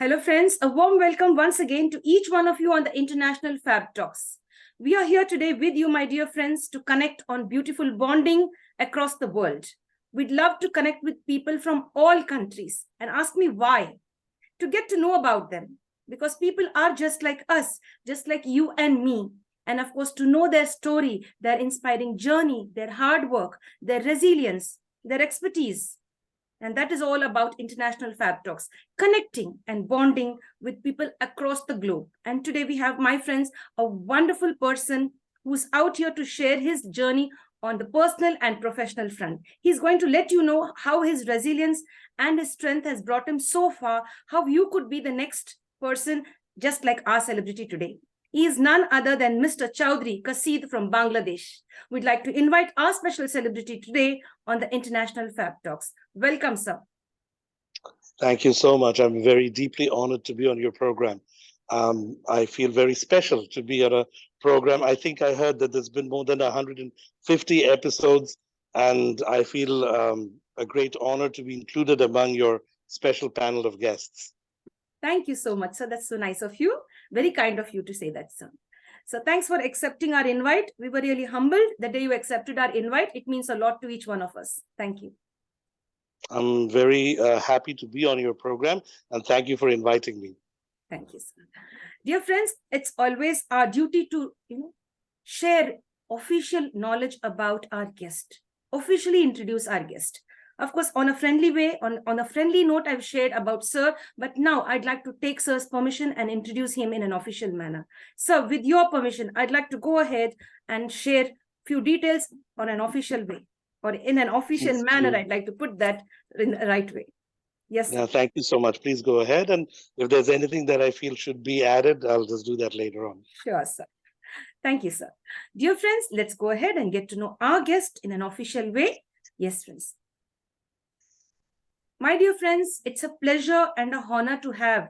Hello friends, a warm welcome once again to each one of you on the International Fabtalks. We are here today with you, my dear friends, to connect on beautiful bonding across the world. We'd love to connect with people from all countries and ask me why, to get to know about them, because people are just like us, just like you and me. And of course, to know their story, their inspiring journey, their hard work, their resilience, their expertise. And that is all about International Fabtalks, connecting and bonding with people across the globe. And today we have, my friends, a wonderful person who's out here to share his journey on the personal and professional front. He's going to let you know how his resilience and his strength has brought him so far, how you could be the next person just like our celebrity today. He is none other than Mr. Chowdhury Quaseed from Bangladesh. We'd like to invite our special celebrity today on the International Fabtalks. Welcome, sir. Thank you so much. I'm very deeply honored to be on your program. I feel very special to be on a program. I think I heard that there's been more than 150 episodes, and I feel a great honor to be included among your special panel of guests. Thank you so much, sir. That's so nice of you. Very kind of you to say that, sir. So thanks for accepting our invite. We were really humbled the day you accepted our invite. It means a lot to each one of us. Thank you. I'm very happy to be on your program, and thank you for inviting me. Thank you, sir. Dear friends, it's always our duty to share official knowledge about our guest, officially introduce our guest. Of course, on a friendly way, on a friendly note, I've shared about sir, but now I'd like to take sir's permission and introduce him in an official manner. Sir, with your permission, I'd like to go ahead and share few details on an official way, or in an official manner. I'd like to put that in the right way. Yes, sir. Yeah, thank you so much. Please go ahead. And if there's anything that I feel should be added, I'll just do that later on. Sure, sir. Thank you, sir. Dear friends, let's go ahead and get to know our guest in an official way. Yes, friends. My dear friends, it's a pleasure and an honor to have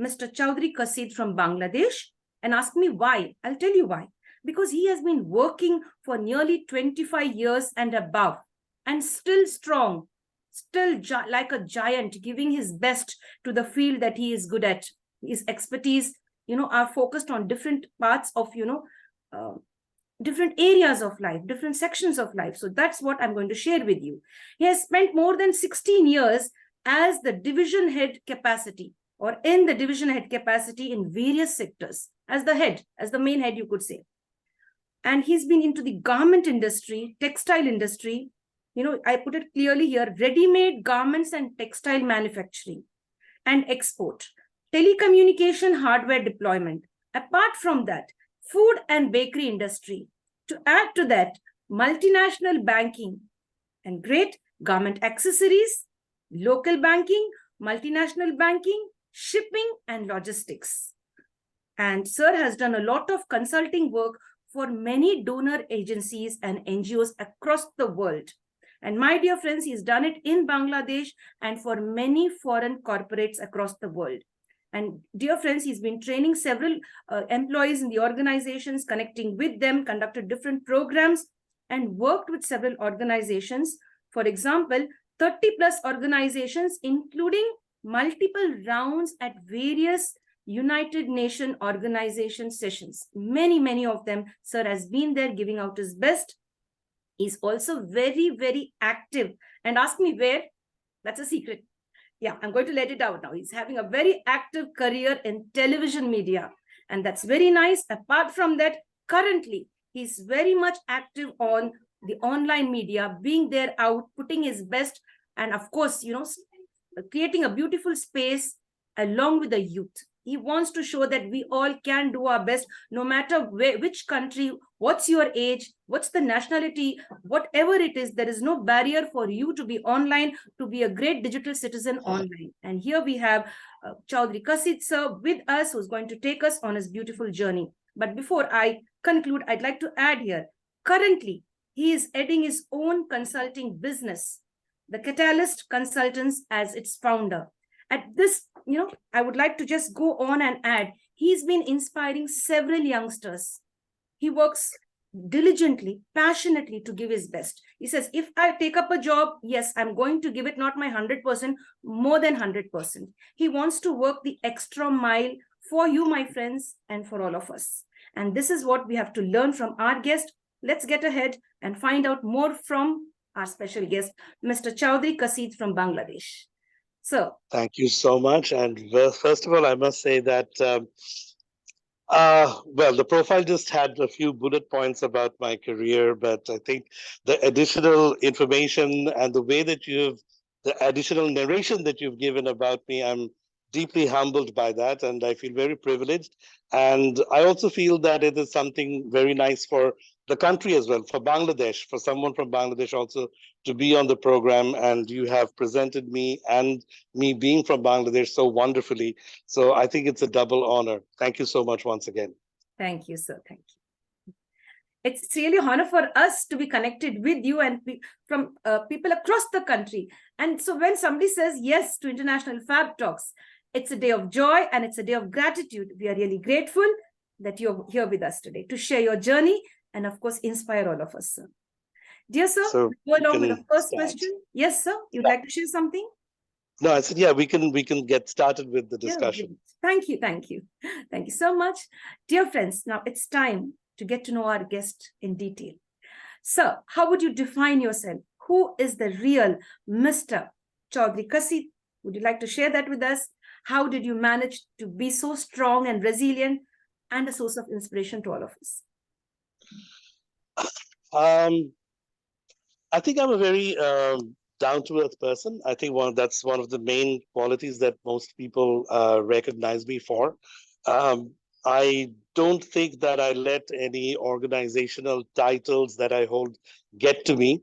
Mr. Chowdhury Quaseed from Bangladesh. And ask me why. I'll tell you why. Because he has been working for nearly 25 years and above, and still strong, still like a giant, giving his best to the field that he is good at. His expertise, are focused on different parts of, different areas of life, different sections of life. So that's what I'm going to share with you. He has spent more than 16 years as the division head capacity, or in the division head capacity in various sectors, as the head, as the main head, you could say. And he's been into the garment industry, textile industry, I put it clearly here, ready-made garments and textile manufacturing and export, telecommunication hardware deployment. Apart from that, food and bakery industry. To add to that, multinational banking and great garment accessories, local banking, multinational banking, shipping and logistics. And sir has done a lot of consulting work for many donor agencies and NGOs across the world. And my dear friends, he's done it in Bangladesh and for many foreign corporates across the world. And dear friends, he's been training several employees in the organizations, connecting with them, conducted different programs, and worked with several organizations. For example, 30 plus organizations, including multiple rounds at various United Nations organization sessions. Many of them, sir has been there giving out his best. He's also very, very active. And ask me where? That's a secret. Yeah, I'm going to let it out now. He's having a very active career in television media. And that's very nice. Apart from that, currently, he's very much active on the online media, being there out, putting his best, and of course, creating a beautiful space along with the youth. He wants to show that we all can do our best, no matter which country, what's your age, what's the nationality, whatever it is, there is no barrier for you to be online, to be a great digital citizen online. And here we have Chowdhury Quaseed sir with us, who's going to take us on his beautiful journey. But before I conclude, I'd like to add here, currently, he is heading his own consulting business, the Catalyst Consultants, as its founder. At this, I would like to just go on and add, he's been inspiring several youngsters. He works diligently, passionately to give his best. He says, if I take up a job, yes, I'm going to give it not my 100%, more than 100%. He wants to work the extra mile for you, my friends, and for all of us. And this is what we have to learn from our guest. Let's get ahead and find out more from our special guest, Mr. Chowdhury Quaseed from Bangladesh. So, Thank you so much. And well, first of all, I must say that well, the profile just had a few bullet points about my career, but I think the additional information and the way that the additional narration that you've given about me, I'm deeply humbled by that, and I feel very privileged. And I also feel that it is something very nice for the country as well, for Bangladesh, for someone from Bangladesh also to be on the program. And you have presented me and me being from Bangladesh so wonderfully. So I think it's a double honor. Thank you so much once again. thank you, sir. Thank you. It's really an honor for us to be connected with you and from people across the country. And so when somebody says yes to International Fabtalks, it's a day of joy and it's a day of gratitude. We are really grateful that you're here with us today to share your journey and, of course, inspire all of us, sir. Dear sir, So go along with the first start. question. Yes, sir. You'd like to share something? No, I said, yeah, we can get started with the discussion. Yeah, thank you. Thank you. Thank you so much. Dear friends, now it's time to get to know our guest in detail. Sir, how would you define yourself? Who is the real Mr. Chowdhury Quaseed? Would you like to share that with us? How did you manage to be so strong and resilient and a source of inspiration to all of us? I think I'm a very down-to-earth person. I think that's one of the main qualities that most people recognize me for. I don't think that I let any organizational titles that I hold get to me.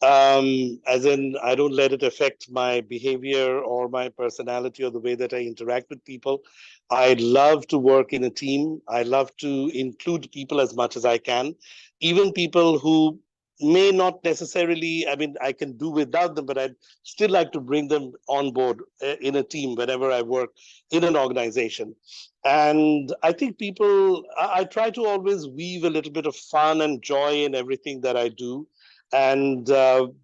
As in, I don't let it affect my behavior or my personality or the way that I interact with people. I love to work in a team. I love to include people as much as I can, even people who may not necessarily, I mean, I can do without them, but I'd still like to bring them on board in a team whenever I work in an organization. And I think I try to always weave a little bit of fun and joy in everything that I do, and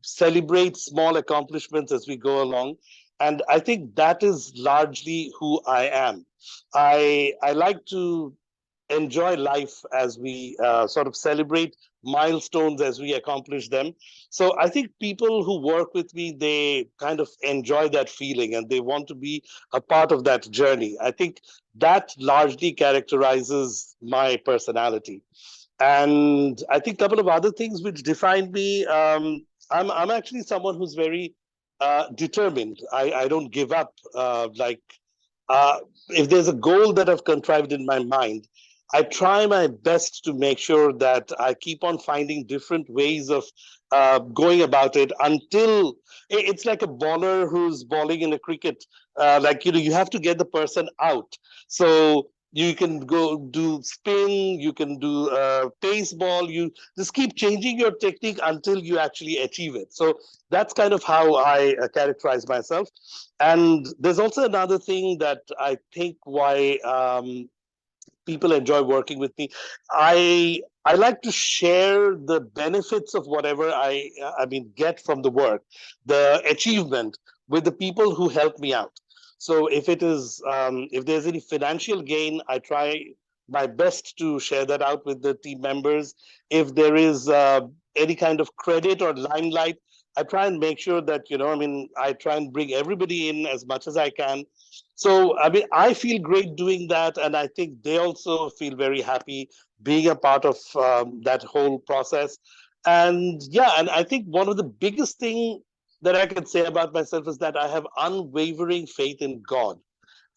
celebrate small accomplishments as we go along. And I think that is largely who I am. I like to enjoy life as we sort of celebrate milestones as we accomplish them. So I think people who work with me, they kind of enjoy that feeling and they want to be a part of that journey. I think that largely characterizes my personality. And I think a couple of other things which define me. I'm actually someone who's very determined. I don't give up. Uh, if there's a goal that I've contrived in my mind, I try my best to make sure that I keep on finding different ways of going about it until it's like a baller who's balling in a cricket. You have to get the person out. So you can go do spin, you can do baseball, you just keep changing your technique until you actually achieve it. So that's kind of how I characterize myself. And there's also another thing that I think why people enjoy working with me. I like to share the benefits of whatever I mean get from the work, the achievement with the people who help me out. So if there's any financial gain, I try my best to share that out with the team members. If there is any kind of credit or limelight, I try and make sure that I try and bring everybody in as much as I can. So, I mean, I feel great doing that. And I think they also feel very happy being a part of that whole process. And yeah, and I think one of the biggest thing that I can say about myself is that I have unwavering faith in God.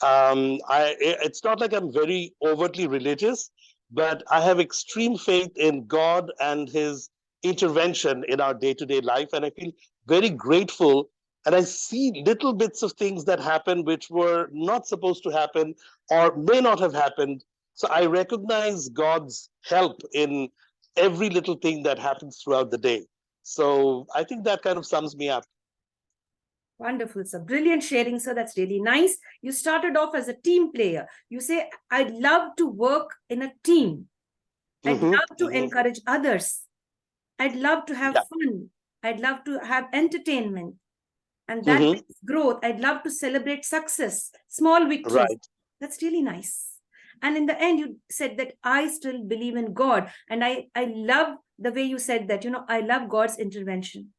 It's not like I'm very overtly religious, but I have extreme faith in God and his intervention in our day-to-day life. And I feel very grateful, and I see little bits of things that happen which were not supposed to happen or may not have happened. So I recognize God's help in every little thing that happens throughout the day. So I think that kind of sums me up. Wonderful, sir. Brilliant sharing, sir. That's really nice. You started off as a team player. You say, I'd love to work in a team. I'd Mm-hmm. love to Mm-hmm. encourage others. I'd love to have Yeah. fun. I'd love to have entertainment. And that Mm-hmm. brings growth. I'd love to celebrate success, small victories. Right. That's really nice. And in the end, you said that I still believe in God. And I love the way you said that, I love God's intervention.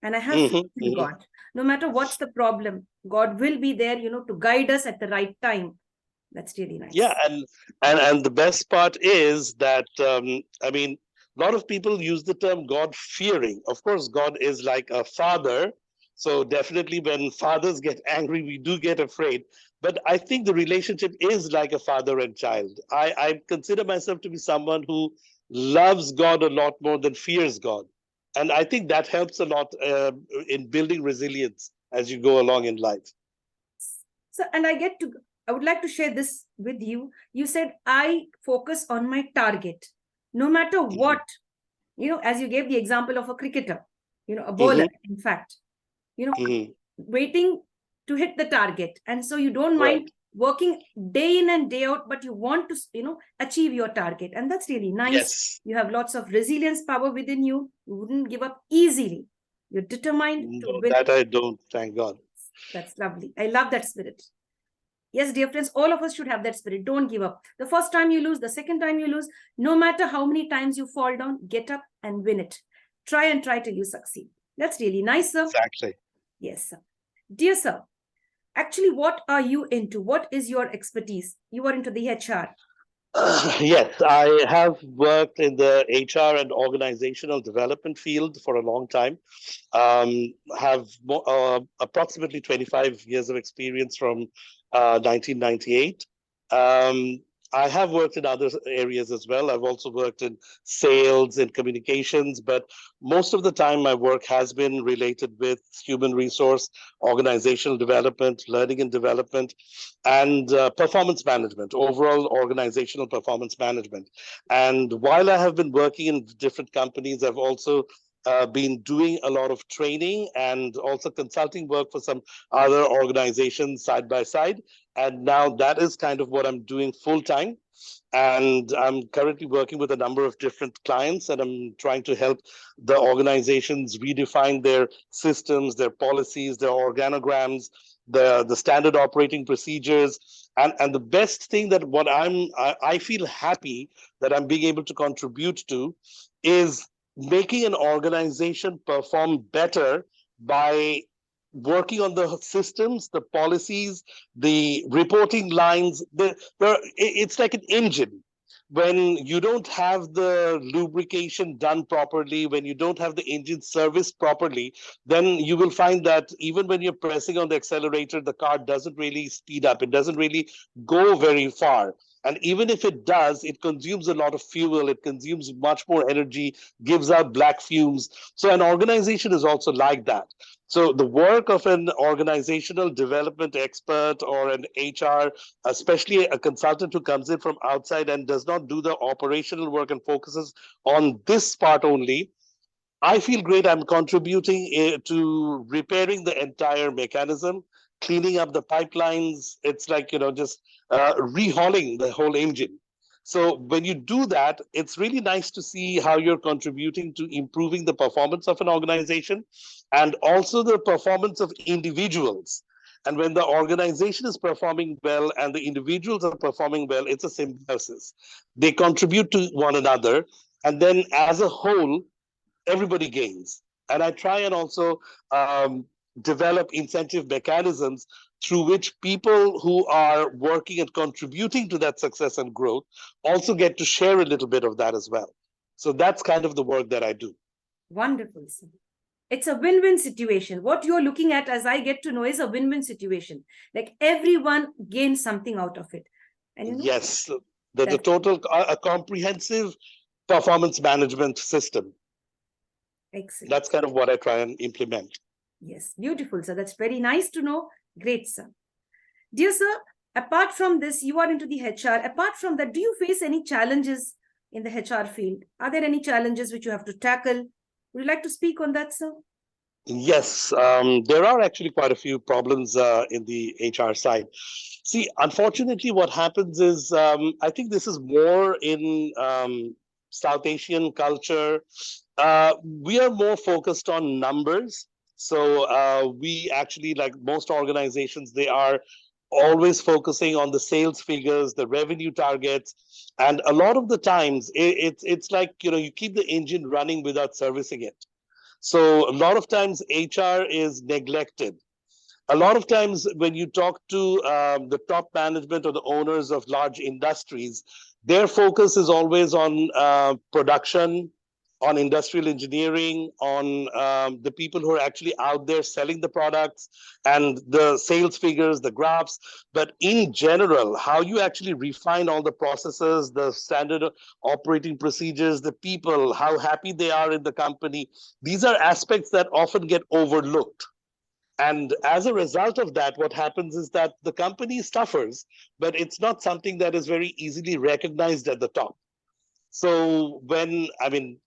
And I have faith Mm-hmm. in Mm-hmm. God. No matter what's the problem, God will be there, to guide us at the right time. That's really Yeah, nice. and the best part is that I mean, a lot of people use the term God fearing. Of course, God is like a father, so definitely when fathers get angry, we do get afraid. But I think the relationship is like a father and child. I consider myself to be someone who loves God a lot more than fears God, and I think that helps a lot in building resilience as you go along in life. So, and I would like to share this with you. You said, I focus on my target. No matter Mm-hmm. what, as you gave the example of a cricketer, a bowler, Mm-hmm. in fact, you know, Mm-hmm. waiting to hit the target. And so you don't Right. mind working day in and day out, but you want to, achieve your target. And that's really nice. Yes. You have lots of resilience power within you. You wouldn't give up easily. You're determined to No, win. that I don't, thank God. That's lovely. I love that spirit. Yes, dear friends, all of us should have that spirit. Don't give up. The first time you lose, the second time you lose, no matter how many times you fall down, get up and win it. Try and try till you succeed. That's really nice, sir. Exactly. Yes, sir. Dear sir, actually, what are you into? What is your expertise? You are into the HR. Yes, I have worked in the HR and organizational development field for a long time. Have approximately 25 years of experience from 1998. Um, I have worked in other areas as well. I've also worked in sales and communications, but most of the time my work has been related with human resource, organizational development, learning and development, and performance management, overall organizational performance management. And while I have been working in different companies, I've also been doing a lot of training and also consulting work for some other organizations side by side. And now that is kind of what I'm doing full time. And I'm currently working with a number of different clients, and I'm trying to help the organizations redefine their systems, their policies, their organograms, the standard operating procedures. And the best thing that I feel happy that I'm being able to contribute to is making an organization perform better by working on the systems, the policies, the reporting lines. It's like an engine. When you don't have the lubrication done properly, when you don't have the engine serviced properly, then you will find that even when you're pressing on the accelerator, the car doesn't really speed up. It doesn't really go very far. And even if it does, it consumes a lot of fuel, it consumes much more energy, gives out black fumes. So an organization is also like that. So the work of an organizational development expert or an HR, especially a consultant who comes in from outside and does not do the operational work and focuses on this part only, I feel great. I'm contributing to repairing the entire mechanism, cleaning up the pipelines. It's like, just rehauling the whole engine. So when you do that, it's really nice to see how you're contributing to improving the performance of an organization and also the performance of individuals. And when the organization is performing well and the individuals are performing well, it's a symbiosis. They contribute to one another. And then as a whole, everybody gains. And I try and also develop incentive mechanisms through which people who are working and contributing to that success and growth also get to share a little bit of that as well. So that's kind of the work that I do. Wonderful, sir. It's a win-win situation. What you're looking at, as I get to know, is a win-win situation. Like everyone gains something out of it. And Yes, the that's total, a comprehensive performance management system. excellent. That's kind of what I try and implement. Yes, beautiful, sir. That's very nice to know. Great, sir. Dear sir, apart from this, you are into the HR. Apart from that, do you face any challenges in the HR field? Are there any challenges which you have to tackle? Would you like to speak on that, sir? Yes, there are actually quite a few problems in the HR side. See, unfortunately, what happens is I think this is more in South Asian culture, we are more focused on numbers. So we actually, like most organizations, they are always focusing on the sales figures, the revenue targets, and a lot of the times it's like, you keep the engine running without servicing it. So a lot of times HR is neglected. A lot of times when you talk to the top management or the owners of large industries, their focus is always on production, on industrial engineering, on the people who are actually out there selling the products and the sales figures, the graphs. But in general, how you actually refine all the processes, the standard operating procedures, the people, how happy they are in the company, these are aspects that often get overlooked. And as a result of that, what happens is that the company suffers, but it's not something that is very easily recognized at the top. So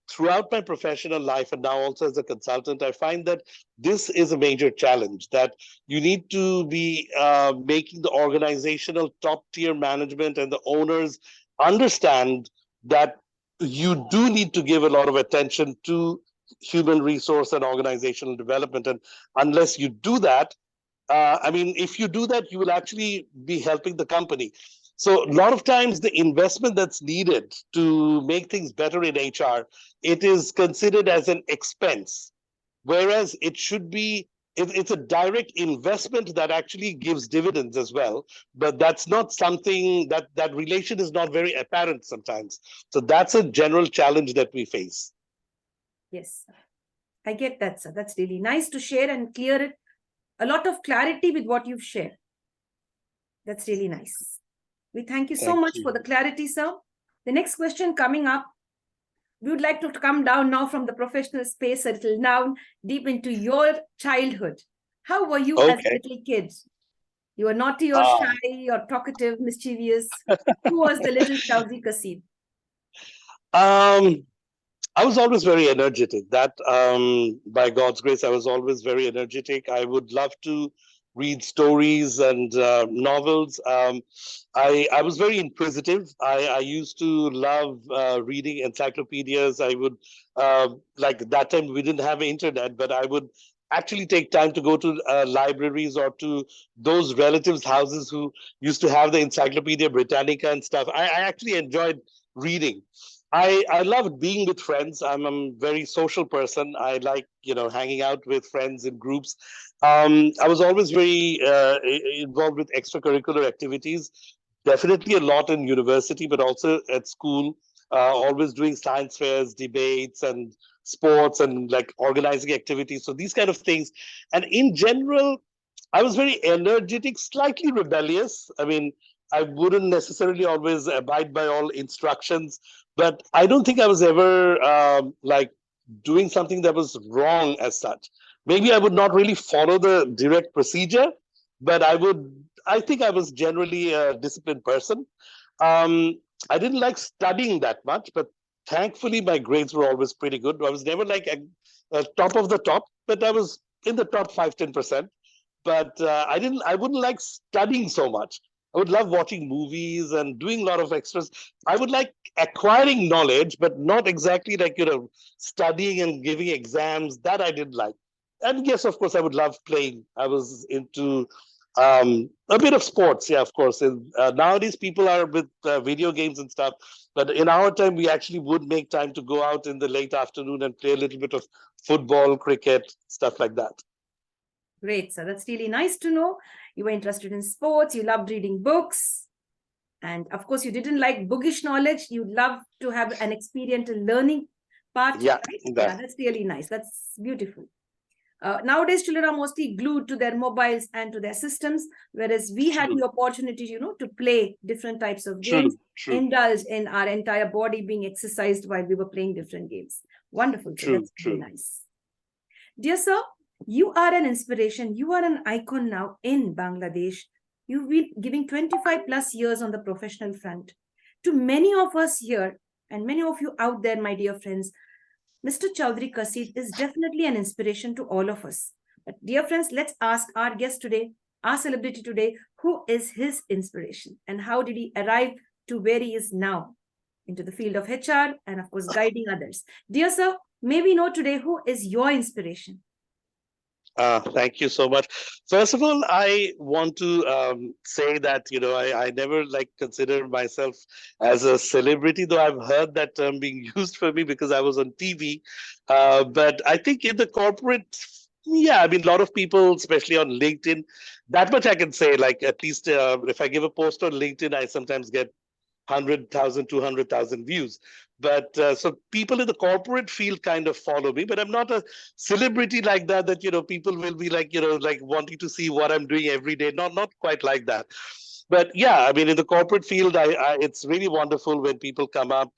throughout my professional life and now also as a consultant, I find that this is a major challenge, that you need to be making the organizational top tier management and the owners understand that you do need to give a lot of attention to human resource and organizational development. And unless you do that, if you do that, you will actually be helping the company. So a lot of times the investment that's needed to make things better in HR, it is considered as an expense, whereas it should be, it's a direct investment that actually gives dividends as well. But that's not something that relation is not very apparent sometimes. So that's a general challenge that we face. Yes, I get that, sir. That's really nice to share and clear it. A lot of clarity with what you've shared. That's really nice. We thank you so Thank much you. for the clarity, sir. The next question coming up, we would like to come down now from the professional space a little down deep into your childhood. How were you as a little kid? You were naughty or shy or talkative, mischievous? Who was the little Chowdhury Quaseed? I was always very energetic. That, by God's grace, I was always very energetic. I would love to read stories and novels. I was very inquisitive. I used to love reading encyclopedias. I would, like that time we didn't have internet, but I would actually take time to go to libraries or to those relatives' houses who used to have the Encyclopedia Britannica and stuff. I actually enjoyed reading. I loved being with friends. I'm a very social person. I like, hanging out with friends in groups. I was always very involved with extracurricular activities, definitely a lot in university, but also at school, always doing science fairs, debates, and sports, and like organizing activities. So these kind of things. And in general, I was very energetic, slightly rebellious. I wouldn't necessarily always abide by all instructions, but I don't think I was ever like doing something that was wrong as such. Maybe I would not really follow the direct procedure, but I think I was generally a disciplined person. I didn't like studying that much, but thankfully my grades were always pretty good. I was never like a top of the top, but I was in the top 5-10%. But I wouldn't like studying so much. I would love watching movies and doing a lot of extras. I would like acquiring knowledge, but not exactly like, studying and giving exams. That I didn't like. And yes, of course, I would love playing. I was into a bit of sports. Yeah, of course. And nowadays, people are with video games and stuff. But in our time, we actually would make time to go out in the late afternoon and play a little bit of football, cricket, stuff like that. Great, sir. That's really nice to know. You were interested in sports. You loved reading books. And of course, you didn't like bookish knowledge. You love to have an experiential learning part. Yeah, right? Yeah, that's really nice. That's beautiful. Nowadays, children are mostly glued to their mobiles and to their systems, whereas we had the opportunity, to play different types of games, indulge in our entire body being exercised while we were playing different games. Wonderful. So that's really nice. Dear sir, you are an inspiration. You are an icon now in Bangladesh. You've been giving 25 plus years on the professional front. To many of us here and many of you out there, my dear friends, Mr. Chowdhury Quaseed is definitely an inspiration to all of us. But dear friends, let's ask our guest today, our celebrity today, who is his inspiration and how did he arrive to where he is now? into the field of HR and, of course, guiding others. Dear sir, may we know today who is your inspiration? Thank you so much. First of all, I want to say that, I never consider myself as a celebrity, though I've heard that term being used for me because I was on TV. But I think in the corporate, yeah, I mean, a lot of people, especially on LinkedIn, that much I can say, at least if I give a post on LinkedIn, I sometimes get 100,000, 200,000 views. But so people in the corporate field kind of follow me, but I'm not a celebrity like that, people will be wanting to see what I'm doing every day. Not quite like that. But yeah, I mean, in the corporate field, it's really wonderful when people come up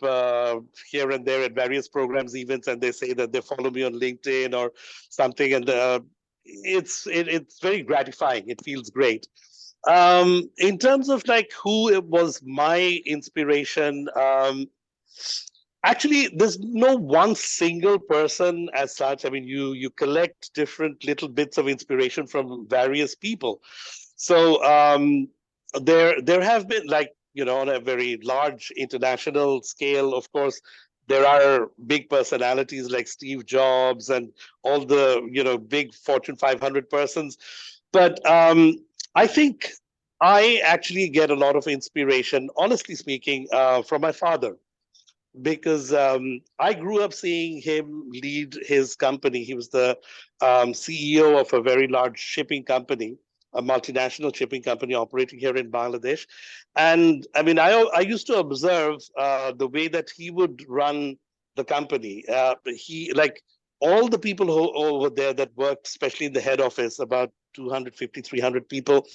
here and there at various programs, events, and they say that they follow me on LinkedIn or something. And it's very gratifying. It feels great. In terms of who was my inspiration, actually there's no one single person as such. I mean, you collect different little bits of inspiration from various people. So there have been on a very large international scale, of course, there are big personalities like Steve Jobs and all the big Fortune 500 persons. But I think I actually get a lot of inspiration, honestly speaking, from my father, because I grew up seeing him lead his company. He was the CEO of a very large shipping company, a multinational shipping company operating here in Bangladesh. And I mean, I used to observe the way that he would run the company. He all the people who over there that worked, especially in the head office, about 250, 300 people,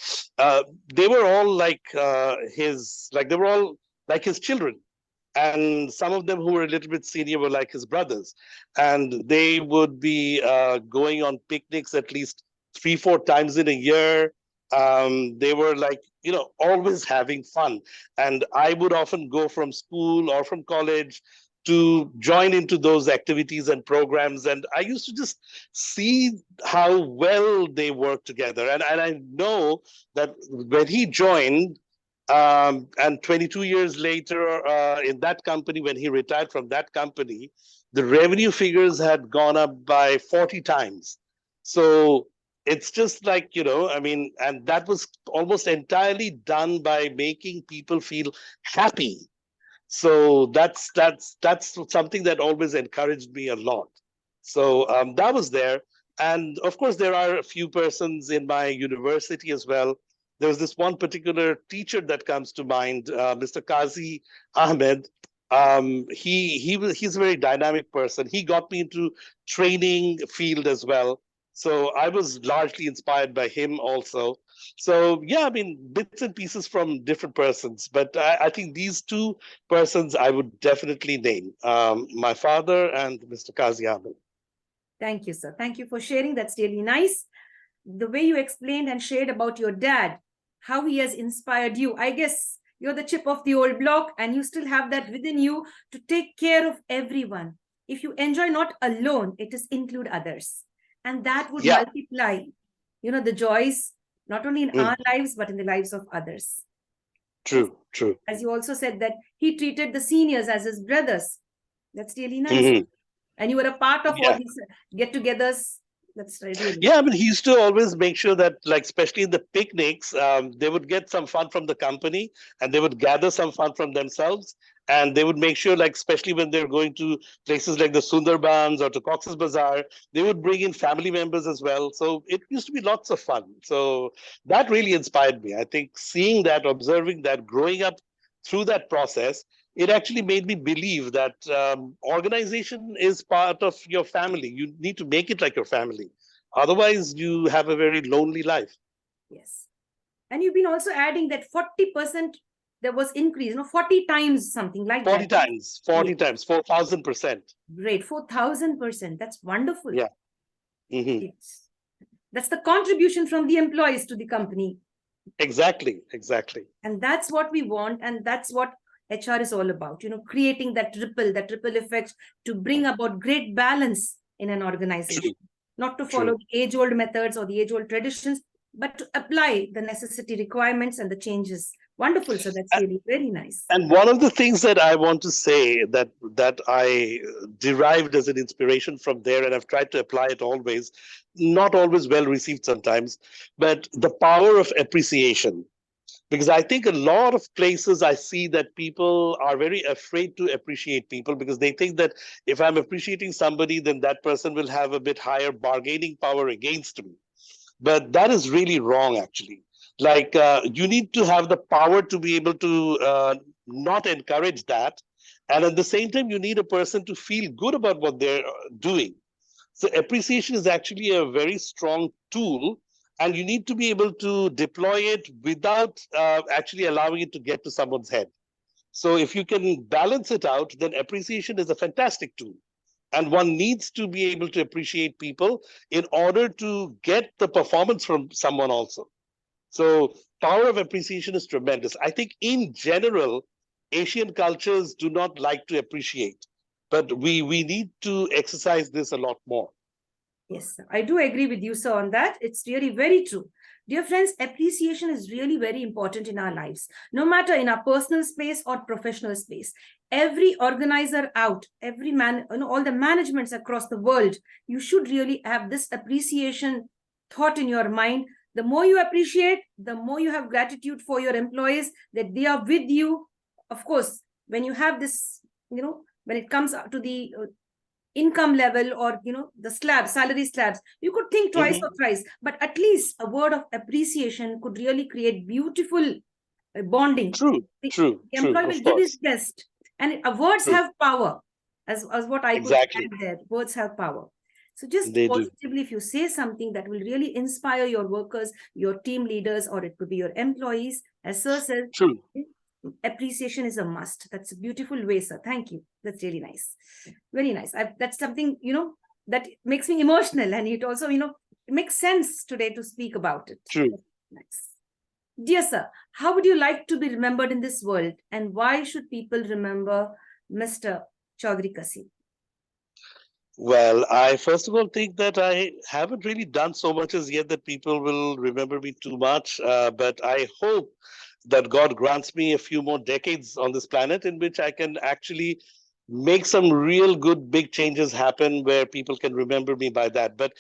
they were all they were all like his children. And some of them who were a little bit senior were like his brothers. And they would be going on picnics at least 3-4 times in a year. They were always having fun. And I would often go from school or from college to join into those activities and programs. And I used to just see how well they work together. And I know that when he joined, and 22 years later, in that company, when he retired from that company, the revenue figures had gone up by 40 times. So it's just I mean, and that was almost entirely done by making people feel happy. So that's something that always encouraged me a lot. So that was there. And of course, there are a few persons in my university as well. There's this one particular teacher that comes to mind, Mr. Qazi Ahmed. He's a very dynamic person. He got me into training field as well. So I was largely inspired by him also. So yeah, I mean, bits and pieces from different persons, but I think these two persons I would definitely name, my father and Mr. Qazi Ahmed. Thank you, sir. Thank you for sharing. That's really nice. The way you explained and shared about your dad, how he has inspired you. I guess you're the chip of the old block and you still have that within you to take care of everyone. If you enjoy not alone, it is include others. And that would multiply, the joys, not only in our lives, but in the lives of others. True. As you also said that he treated the seniors as his brothers. That's really nice. And you were a part of all these get-togethers. That's really. Yeah, I mean, he used to always make sure that, especially in the picnics, they would get some fun from the company and they would gather some fun from themselves. And they would make sure, especially when they're going to places like the Sundarbans or to Cox's Bazar, they would bring in family members as well. So it used to be lots of fun. So that really inspired me. I think seeing that, observing that, growing up through that process, it actually made me believe that organization is part of your family. You need to make it like your family. Otherwise, you have a very lonely life. Yes. And you've been also adding that 40% there was increase, 40 times something like 40 that. times, 40 times, 4,000%. Great, 4,000%. That's wonderful. Yeah. Yes. That's the contribution from the employees to the company. Exactly. And that's what we want. And that's what HR is all about, creating that ripple effect to bring about great balance in an organization. Not to follow the age-old methods or the age-old traditions, but to apply the necessity requirements and the changes Wonderful. So that's really very nice. And one of the things that I want to say that I derived as an inspiration from there, and I've tried to apply it always, not always well received sometimes, but the power of appreciation. Because I think a lot of places I see that people are very afraid to appreciate people because they think that if I'm appreciating somebody, then that person will have a bit higher bargaining power against me. But that is really wrong, actually. Like you need to have the power to be able to not encourage that. And at the same time, you need a person to feel good about what they're doing. So appreciation is actually a very strong tool, and you need to be able to deploy it without actually allowing it to get to someone's head. So if you can balance it out, then appreciation is a fantastic tool. And one needs to be able to appreciate people in order to get the performance from someone also. So power of appreciation is tremendous. I think in general, Asian cultures do not like to appreciate, but we need to exercise this a lot more. Yes, I do agree with you, sir, on that. It's really very true. Dear friends, appreciation is really very important in our lives, no matter in our personal space or professional space. Every organizer out, every man, all the managements across the world, you should really have this appreciation thought in your mind. The more you appreciate, the more you have gratitude for your employees that they are with you. Of course, when you have this, when it comes to the income level or the salary slabs, you could think twice or thrice, but at least a word of appreciation could really create beautiful bonding. True, The employee true, will of give his course. best, and words True. have power, as what I could Exactly. add there. Words have power. So just They do. positively, if you say something that will really inspire your workers, your team leaders, or it could be your employees, as sir said, True. appreciation is a must. That's a beautiful way, sir. Thank you. That's really nice. Very nice. That's something, that makes me emotional. And it also, it makes sense today to speak about it. True. Nice. Dear sir, how would you like to be remembered in this world? And why should people remember Mr. Chowdhury Quaseed? Well, I first of all think that I haven't really done so much as yet that people will remember me too much. But I hope that God grants me a few more decades on this planet in which I can actually make some real good big changes happen where people can remember me by that. But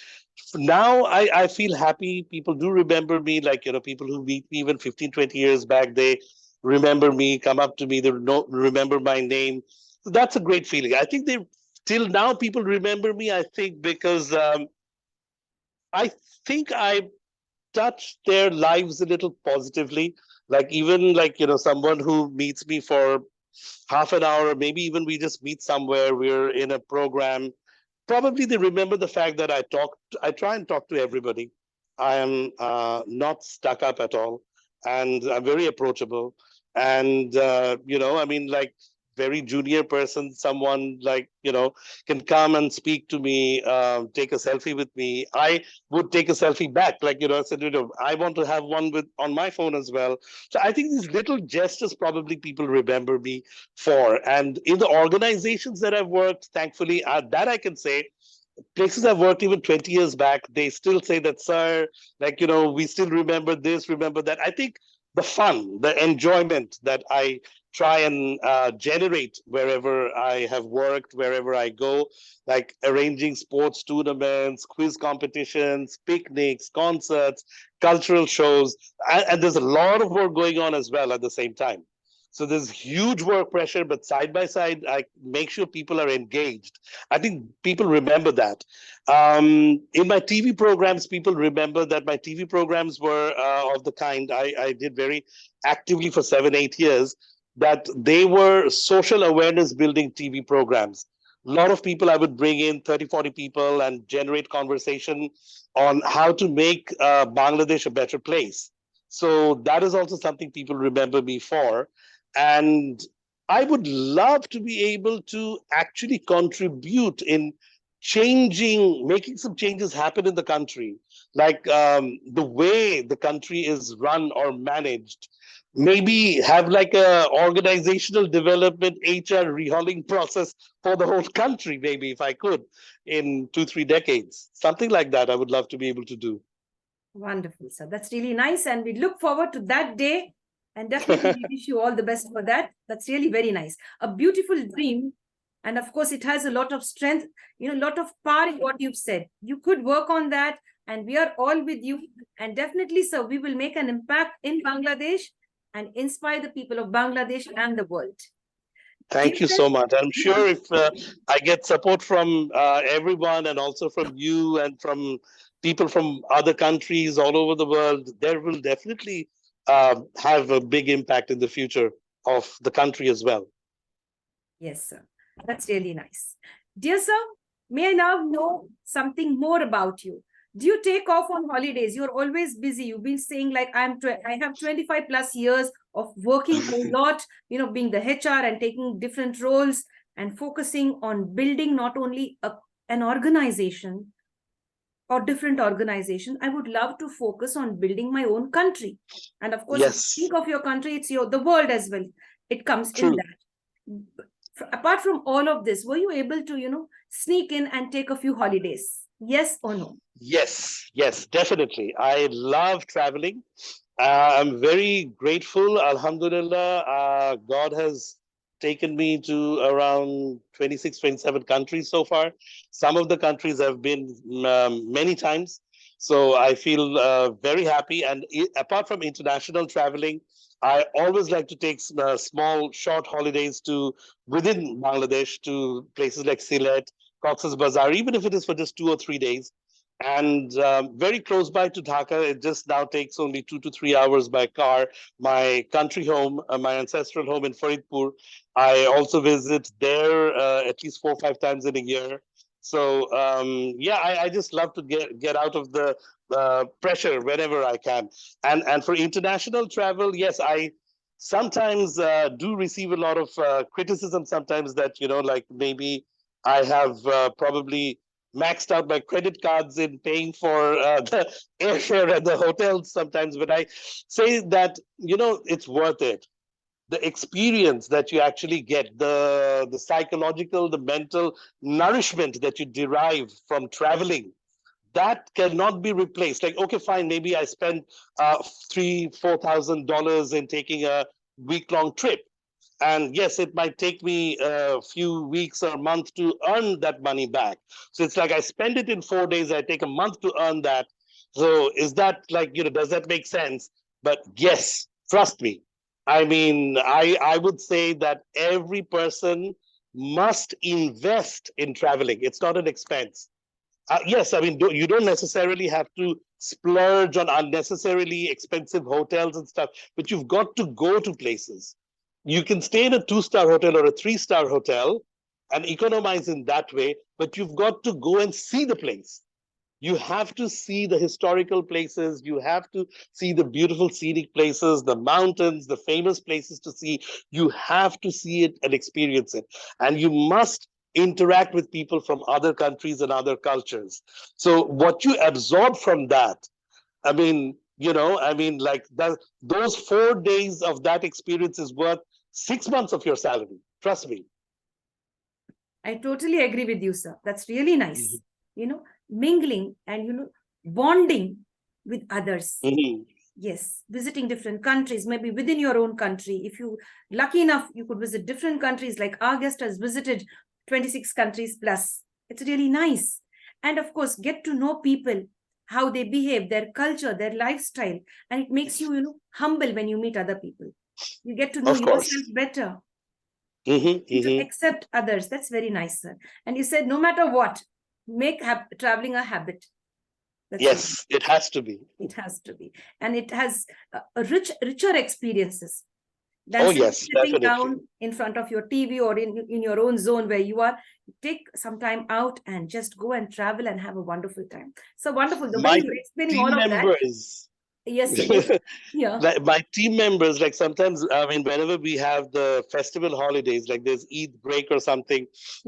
now I feel happy. People do remember me, like, people who meet me even 15, 20 years back, they remember me, come up to me, they remember my name. So that's a great feeling. I think they till now people remember me, I think, because I think I touched their lives a little positively. Like even like, someone who meets me for half an hour, maybe even we just meet somewhere, we're in a program. Probably they remember the fact that I try and talk to everybody. I am not stuck up at all. And I'm very approachable. And, I mean, like, very junior person, someone like, can come and speak to me, take a selfie with me. I would take a selfie back. Like, I said, I want to have one on my phone as well. So I think these little gestures probably people remember me for. And in the organizations that I've worked, thankfully, that I can say, places I've worked even 20 years back, they still say that, sir, like, we still remember this, remember that. I think the fun, the enjoyment that I try and generate wherever I have worked, wherever I go, like arranging sports tournaments, quiz competitions, picnics, concerts, cultural shows. And there's a lot of work going on as well at the same time. So there's huge work pressure, but side by side, I make sure people are engaged. I think people remember that. In my TV programs, people remember that my TV programs were of the kind I did very actively for 7, 8 years, that they were social awareness building TV programs. A lot of people I would bring in, 30, 40 people, and generate conversation on how to make Bangladesh a better place. So that is also something people remember me for. And I would love to be able to actually contribute in making some changes happen in the country, like the way the country is run or managed. Maybe have like a organizational development HR rehauling process for the whole country, maybe if I could, in 2, 3 decades. Something like that I would love to be able to do. Wonderful, sir. That's really nice. And we look forward to that day And definitely we wish you all the best for that. That's really very nice. A beautiful dream. And of course, it has a lot of strength, a lot of power in what you've said. You could work on that, and we are all with you. And definitely, sir, we will make an impact in Bangladesh and inspire the people of Bangladesh and the world. Thank you so much. I'm sure if I get support from everyone, and also from you and from people from other countries all over the world, there will definitely have a big impact in the future of the country as well. Yes, sir. That's really nice. Dear sir, may I now know something more about you? Do you take off on holidays? You're always busy. You've been saying like I have 25 plus years of working a lot, being the HR and taking different roles and focusing on building not only an organization or different organization. I would love to focus on building my own country. And of course, Yes. if you think of your country, it's the world as well. It comes True. in that. Apart from all of this, were you able to, sneak in and take a few holidays? Yes or no? Yes, definitely. I love traveling. I'm very grateful. Alhamdulillah, God has taken me to around 26, 27 countries so far. Some of the countries I've been many times. So I feel very happy. And apart from international traveling, I always like to take small, short holidays within Bangladesh to places like Sylhet, Cox's Bazar, even if it is for just 2 or 3 days. And very close by to Dhaka, it just now takes only 2 to 3 hours by car. My country home, my ancestral home in Faridpur, I also visit there at least 4 or 5 times in a year. So I just love to get out of the pressure whenever I can. And for international travel, yes, I sometimes do receive a lot of criticism sometimes that, like maybe I have probably maxed out my credit cards in paying for the airfare and the hotels sometimes, but I say that, it's worth it. The experience that you actually get, the psychological, the mental nourishment that you derive from traveling, that cannot be replaced. Like, okay, fine, maybe I spent $3,000-4,000 in taking a week-long trip. And yes, it might take me a few weeks or a month to earn that money back. So it's like I spend it in 4 days, I take a month to earn that. So is that like, does that make sense? But yes, trust me. I mean, I would say that every person must invest in traveling. It's not an expense. Yes, I mean, you don't necessarily have to splurge on unnecessarily expensive hotels and stuff, but you've got to go to places. You can stay in a 2-star hotel or a 3-star hotel and economize in that way, but you've got to go and see the place. You have to see the historical places. You have to see the beautiful scenic places, the mountains, the famous places to see. You have to see it and experience it. And you must interact with people from other countries and other cultures. So what you absorb from that, I mean, like that, those 4 days of that experience is worth 6 months of your salary. Trust me. I totally agree with you, sir. That's really nice. Mingling and, bonding with others. Yes, visiting different countries, maybe within your own country. If you lucky enough, you could visit different countries, like our guest has visited 26 countries plus. It's really nice. And of course, get to know people, how they behave, their culture, their lifestyle. And it makes you, humble when you meet other people. You get to know yourself better. To accept others. That's very nice, sir. And you said, no matter what, make traveling a habit. Yes, it has to be. It has to be. And it has richer experiences than sitting definitely down in front of your TV or in your own zone where you are. Take some time out and just go and travel and have a wonderful time. So wonderful. The way you're explaining all of that. Yes, sir. Yeah. Like my team members, like sometimes, I mean, whenever we have the festival holidays, like there's Eid break or something,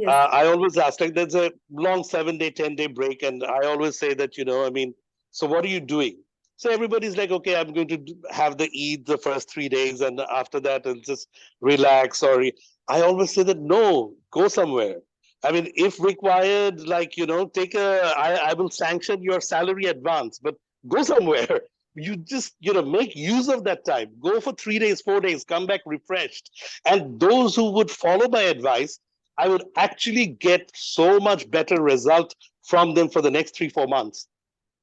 I always ask, like there's a long 7-day, 10-day break. And I always say that, I mean, so what are you doing? So everybody's like, okay, I'm going to have the Eid the first 3 days. And after that, I'll just relax. Or I always say that, no, go somewhere. I mean, if required, like, I will sanction your salary advance, but go somewhere. you just, make use of that time. Go for 3 days, 4 days, come back refreshed. And those who would follow my advice, I would actually get so much better result from them for the next 3-4 months,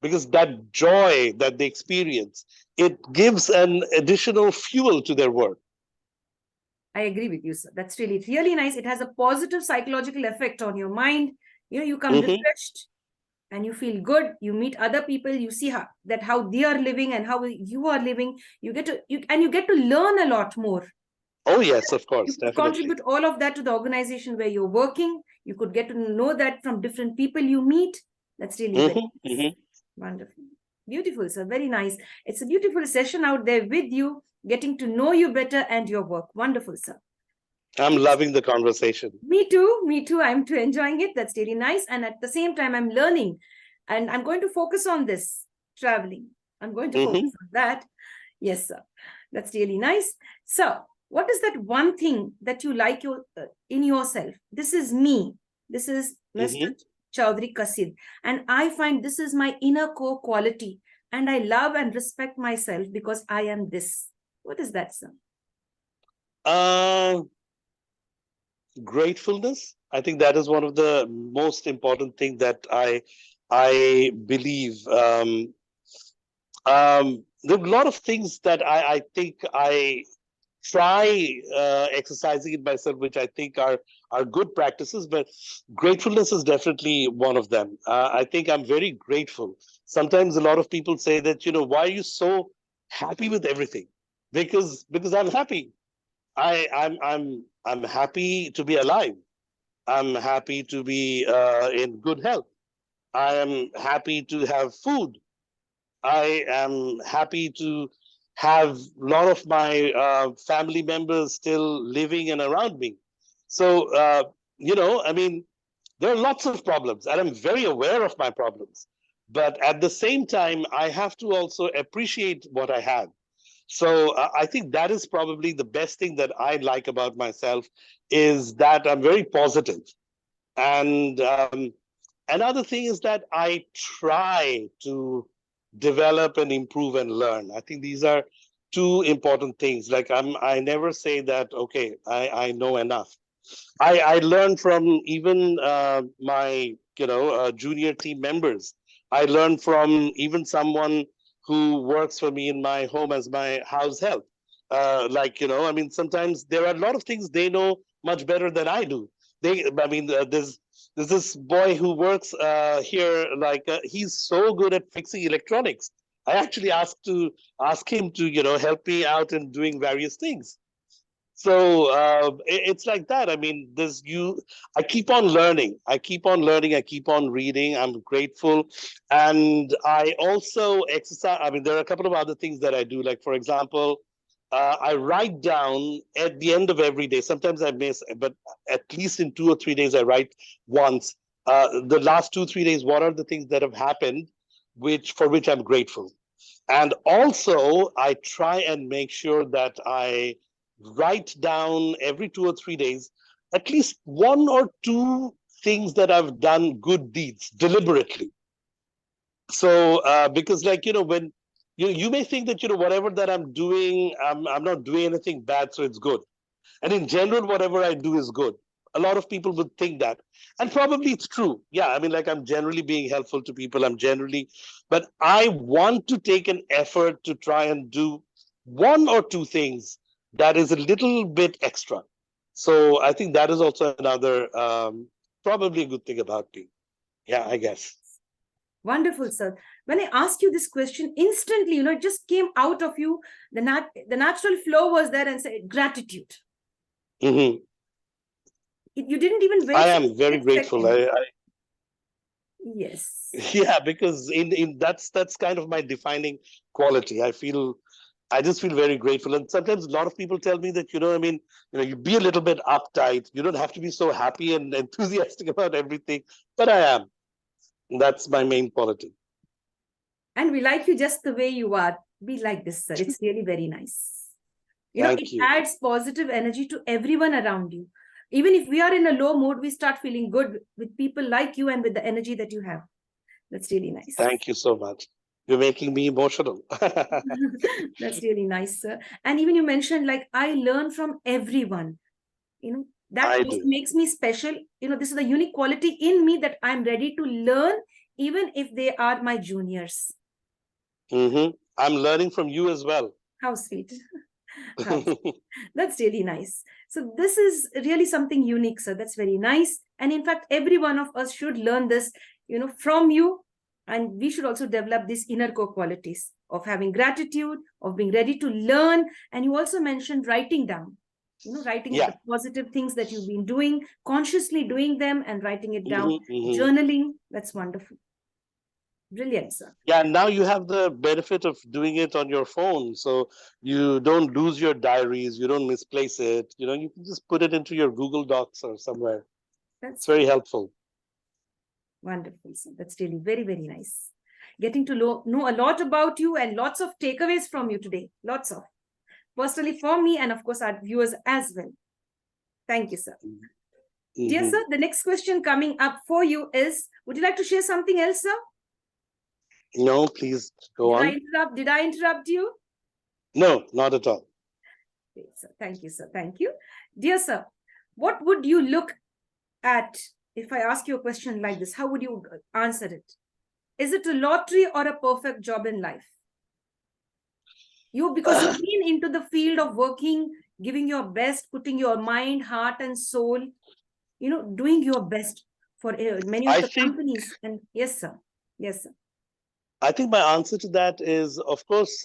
because that joy that they experience, it gives an additional fuel to their work. I agree with you, sir. That's really, really nice. It has a positive psychological effect on your mind. You come refreshed and you feel good. You meet other people. You see how they are living and how you are living. You get to learn a lot more. Oh, yes, of course. You could Definitely contribute all of that to the organization where you're working. You could get to know that from different people you meet. That's really very nice. Wonderful. Beautiful, sir. Very nice. It's a beautiful session out there with you, getting to know you better and your work. Wonderful, sir. I'm loving the conversation. Me too. I'm too enjoying it. That's really nice. And at the same time, I'm learning. And I'm going to focus on this, traveling. I'm going to focus on that. Yes, sir. That's really nice. So, what is that one thing that you like in yourself? This is me. This is Mr. Chowdhury Quaseed. And I find this is my inner core quality. And I love and respect myself because I am this. What is that, sir? Gratefulness. I think that is one of the most important things that I believe. There are a lot of things that I think I try exercising in myself, which I think are good practices, but gratefulness is definitely one of them. I think I'm very grateful. Sometimes a lot of people say that, why are you so happy with everything? Because I'm happy. I'm happy to be alive. I'm happy to be in good health. I am happy to have food. I am happy to have a lot of my family members still living and around me. So, I mean, there are lots of problems, and I'm very aware of my problems. But at the same time, I have to also appreciate what I have. So I think that is probably the best thing that I like about myself, is that I'm very positive. And another thing is that I try to develop and improve and learn. I think these are two important things. Like I never say that, okay, I know enough. I learn from even my junior team members. I learn from even someone who works for me in my home as my house help. I mean, sometimes there are a lot of things they know much better than I do. There's this boy who works here. He's so good at fixing electronics. I actually ask him to help me out in doing various things. So it's like that. I mean, I keep on learning. I keep on reading. I'm grateful. And I also exercise. I mean, there are a couple of other things that I do. Like, for example, I write down at the end of every day. Sometimes I miss, but at least in 2 or 3 days, I write once. The last 2, 3 days, what are the things that have happened for which I'm grateful? And also, I try and make sure that I write down every 2 or 3 days at least 1 or 2 things that I've done, good deeds, deliberately. So because when you may think that whatever that I'm doing, I'm not doing anything bad, so it's good. And in general, whatever I do is good. A lot of people would think that, and probably it's true. Yeah, I mean, like, I'm generally being helpful to people. But I want to take an effort to try and do 1 or 2 things that is a little bit extra. So I think that is also another probably a good thing about me. Yeah, I guess. Wonderful, sir. When I asked you this question, instantly, it just came out of you. The natural flow was there and said gratitude. You didn't even wait. I am very grateful. Yes. Yeah, because in that's kind of my defining quality. I just feel very grateful. And sometimes a lot of people tell me that, you be a little bit uptight. You don't have to be so happy and enthusiastic about everything. But I am. That's my main quality. And we like you just the way you are. Be like this, sir. It's really very nice. It adds positive energy to everyone around you. Even if we are in a low mood, we start feeling good with people like you and with the energy that you have. That's really nice. Thank you so much. You're making me emotional. That's really nice, sir. And even you mentioned, like, I learn from everyone. That I also do. makes me special. This is a unique quality in me, that I'm ready to learn, even if they are my juniors. I'm learning from you as well. How sweet. How sweet. That's really nice. So this is really something unique, sir. That's very nice. And in fact, every one of us should learn this, from you. And we should also develop these inner core qualities of having gratitude, of being ready to learn. And you also mentioned writing down, writing Yeah. the positive things that you've been doing, consciously doing them and writing it down, Mm-hmm. journaling. That's wonderful. Brilliant, sir. Yeah, and now you have the benefit of doing it on your phone. So you don't lose your diaries, you don't misplace it. You can just put it into your Google Docs or somewhere. It's That's very helpful. wonderful, sir. That's really very, very nice. Getting to know a lot about you and lots of takeaways from you today. Lots of. Personally for me and of course our viewers as well. Thank you, sir. Dear Mm-hmm. sir, the next question coming up for you is, would you like to share something else, sir? No, please go on. Did I interrupt you? No, not at all. Okay, sir. Thank you, sir. Thank you. Dear sir, what would you look at if I ask you a question like this? How would you answer it? Is it a lottery or a perfect job in life? Because you've been into the field of working, giving your best, putting your mind, heart, and soul, doing your best for many of I the think companies. And yes, sir. Yes, sir. I think my answer to that is, of course,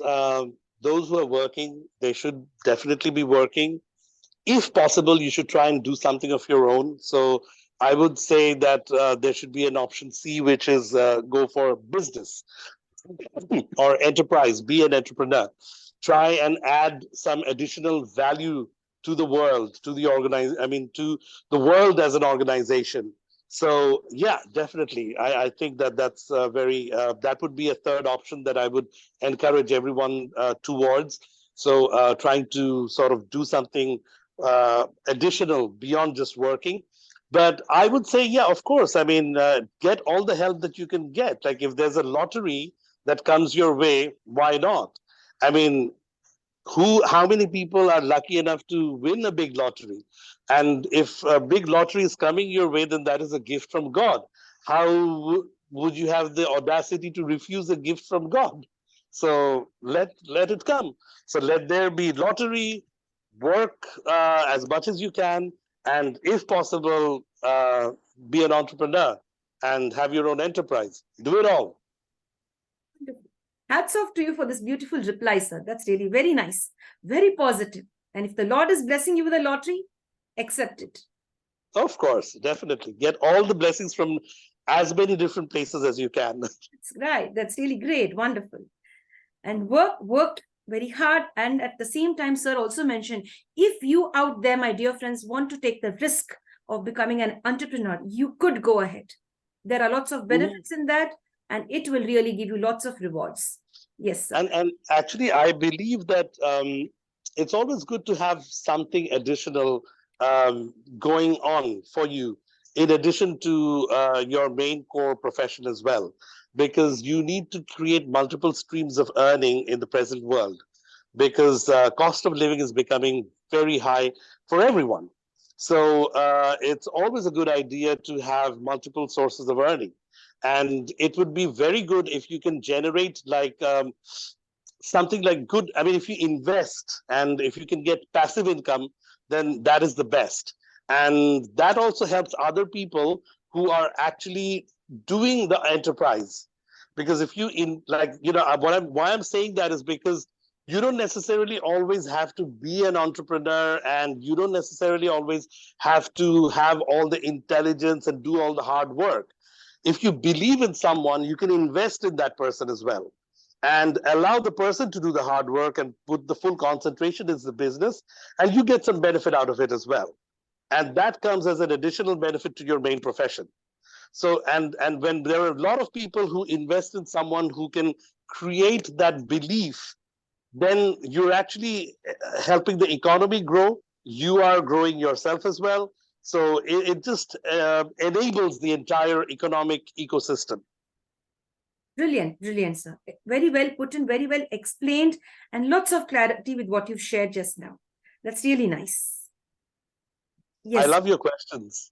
those who are working, they should definitely be working. If possible, you should try and do something of your own. So I would say that there should be an option C, which is go for business or enterprise, be an entrepreneur. Try and add some additional value to the world, to the to the world as an organization. So yeah, definitely. I think that that's that would be a third option that I would encourage everyone towards. So trying to sort of do something additional beyond just working. But I would say, yeah, of course. Get all the help that you can get. Like if there's a lottery that comes your way, why not? I mean, how many people are lucky enough to win a big lottery? And if a big lottery is coming your way, then that is a gift from God. How would you have the audacity to refuse a gift from God? So let it come. So let there be lottery, work as much as you can, and if possible, be an entrepreneur and have your own enterprise. Do it all. Hats off to you for this beautiful reply, sir. That's really very nice, very positive. And if the Lord is blessing you with a lottery, accept it. Of course, definitely. Get all the blessings from as many different places as you can. That's right. That's really great. Wonderful. And work very hard. And at the same time, sir also mentioned, if you out there, my dear friends, want to take the risk of becoming an entrepreneur, you could go ahead. There are lots of benefits in that, and it will really give you lots of rewards. Yes, sir. And actually, I believe that it's always good to have something additional going on for you, in addition to your main core profession as well, because you need to create multiple streams of earning in the present world, because cost of living is becoming very high for everyone. So it's always a good idea to have multiple sources of earning. And it would be very good if you can generate like something like good. I mean, if you invest and if you can get passive income, then that is the best. And that also helps other people who are actually doing the enterprise. Because if you why I'm saying that is because you don't necessarily always have to be an entrepreneur, and you don't necessarily always have to have all the intelligence and do all the hard work. If you believe in someone, you can invest in that person as well and allow the person to do the hard work and put the full concentration in the business, and you get some benefit out of it as well. And that comes as an additional benefit to your main profession. So, and when there are a lot of people who invest in someone who can create that belief, then you're actually helping the economy grow. You are growing yourself as well. So it just enables the entire economic ecosystem. Brilliant, brilliant, sir. Very well put in, very well explained, and lots of clarity with what you've shared just now. That's really nice. I Yes, love your questions.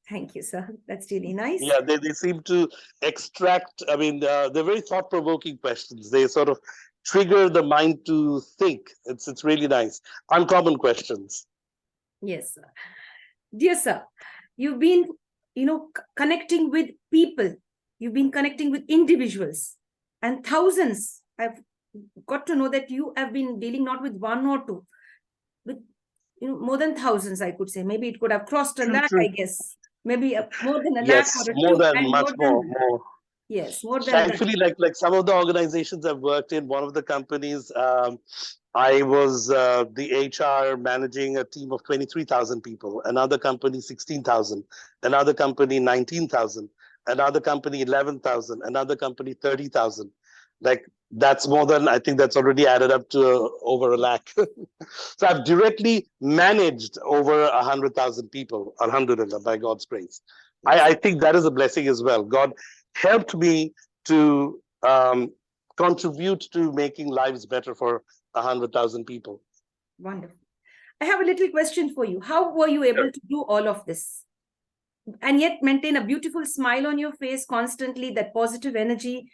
thank you, sir. That's really nice. Yeah, they seem to extract, I mean, they're very thought-provoking questions. They sort of trigger the mind to think. It's really nice. Uncommon questions. Yes, sir. Dear sir, you've been, connecting with people. You've been connecting with individuals and thousands. I've got to know that you have been dealing not with one or two, with more than thousands, I could say. Maybe it could have crossed a True, lakh, true. I guess. Maybe more than a lakh Yes, or a more two, than, and much more more, than, more. yes, more than that. Thankfully, like some of the organizations I've worked in, one of the companies, I was the HR managing a team of 23,000 people. Another company, 16,000. Another company, 19,000. Another company, 11,000. Another company, 30,000. Like that's more than, I think that's already added up to over a lakh. So I've directly managed over 100,000 people, alhamdulillah, by God's grace. Yes, I think that is a blessing as well. God helped me to contribute to making lives better for 100,000 people. wonderful. I have a little question for you. How were you able to do all of this and yet maintain a beautiful smile on your face constantly, that positive energy?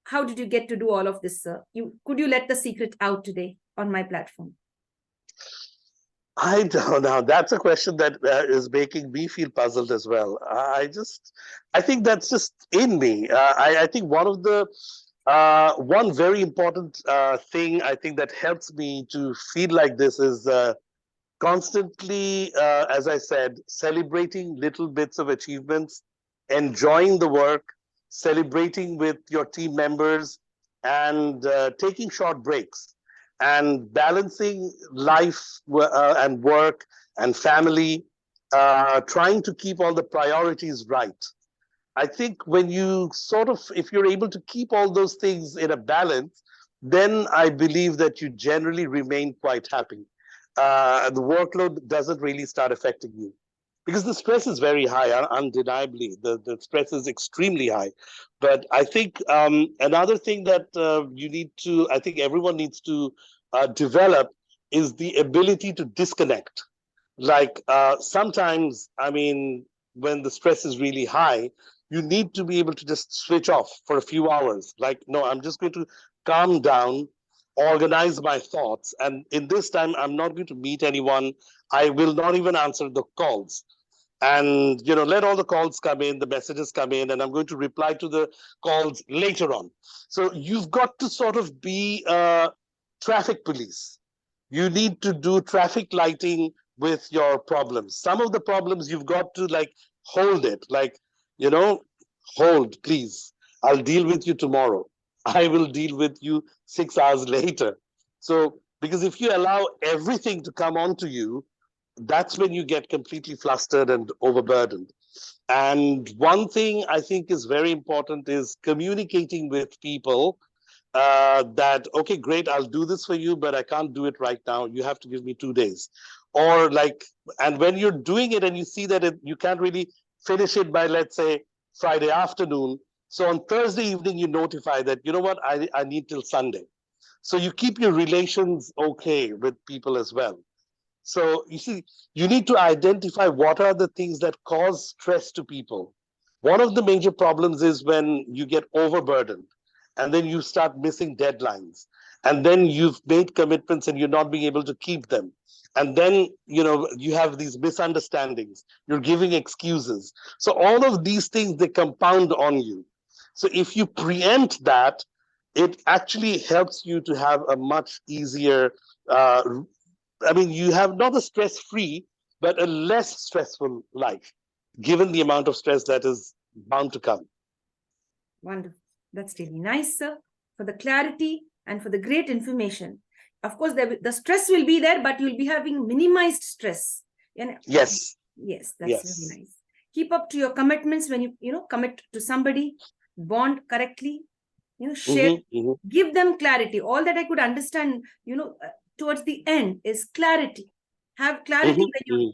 How did you get to do all of this, sir? Could you let the secret out today on my platform? I don't know. That's a question that is making me feel puzzled as well. I think that's just in me. I think one very important thing I think that helps me to feel like this is constantly, as I said, celebrating little bits of achievements, enjoying the work, celebrating with your team members, and taking short breaks, and balancing life and work and family, trying to keep all the priorities right. I think when you sort of, if you're able to keep all those things in a balance, then I believe that you generally remain quite happy. The workload doesn't really start affecting you because the stress is very high, undeniably. The stress is extremely high. But I think another thing that I think everyone needs to develop is the ability to disconnect. Like sometimes, I mean, when the stress is really high, you need to be able to just switch off for a few hours. Like, no, I'm just going to calm down, organize my thoughts. And in this time, I'm not going to meet anyone. I will not even answer the calls. And, let all the calls come in, the messages come in, and I'm going to reply to the calls later on. So you've got to sort of be a traffic police. You need to do traffic lighting with your problems. Some of the problems you've got to like hold it, like, you know, hold, please. I'll deal with you tomorrow. I will deal with you 6 hours later. So, because if you allow everything to come onto you, that's when you get completely flustered and overburdened. And one thing I think is very important is communicating with people that, okay, great, I'll do this for you, but I can't do it right now. You have to give me 2 days. Or like, and when you're doing it and you see that you can't really finish it by, let's say, Friday afternoon. So on Thursday evening, you notify that, you know what, I need till Sunday. So you keep your relations okay with people as well. So you see, you need to identify what are the things that cause stress to people. One of the major problems is when you get overburdened and then you start missing deadlines. And then you've made commitments and you're not being able to keep them. And then, you have these misunderstandings. You're giving excuses. So all of these things, they compound on you. So if you preempt that, it actually helps you to have a much easier I mean, you have not a stress-free, but a less stressful life, given the amount of stress that is bound to come. Wonderful. That's really nice, sir, for the clarity and for the great information. Of course, the stress will be there, but you'll be having minimized stress. And Yes. yes, that's Yes. very nice. Keep up to your commitments when you commit to somebody, bond correctly, share, give them clarity. All that I could understand, towards the end is clarity. Have clarity when you're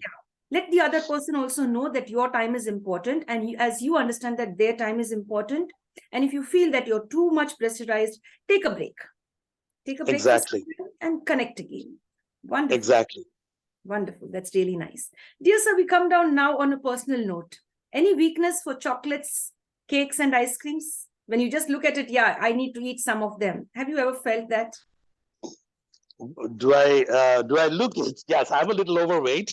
let the other person also know that your time is important, and as you understand that their time is important, And if you feel that you're too much pressurized, take a break. Take a break for some Exactly. time and connect again. Wonderful. Exactly. Wonderful. That's really nice. Dear sir, we come down now on a personal note. Any weakness for chocolates, cakes, and ice creams? When you just look at it, yeah, I need to eat some of them. Have you ever felt that? Do I look it? Yes, I'm a little overweight.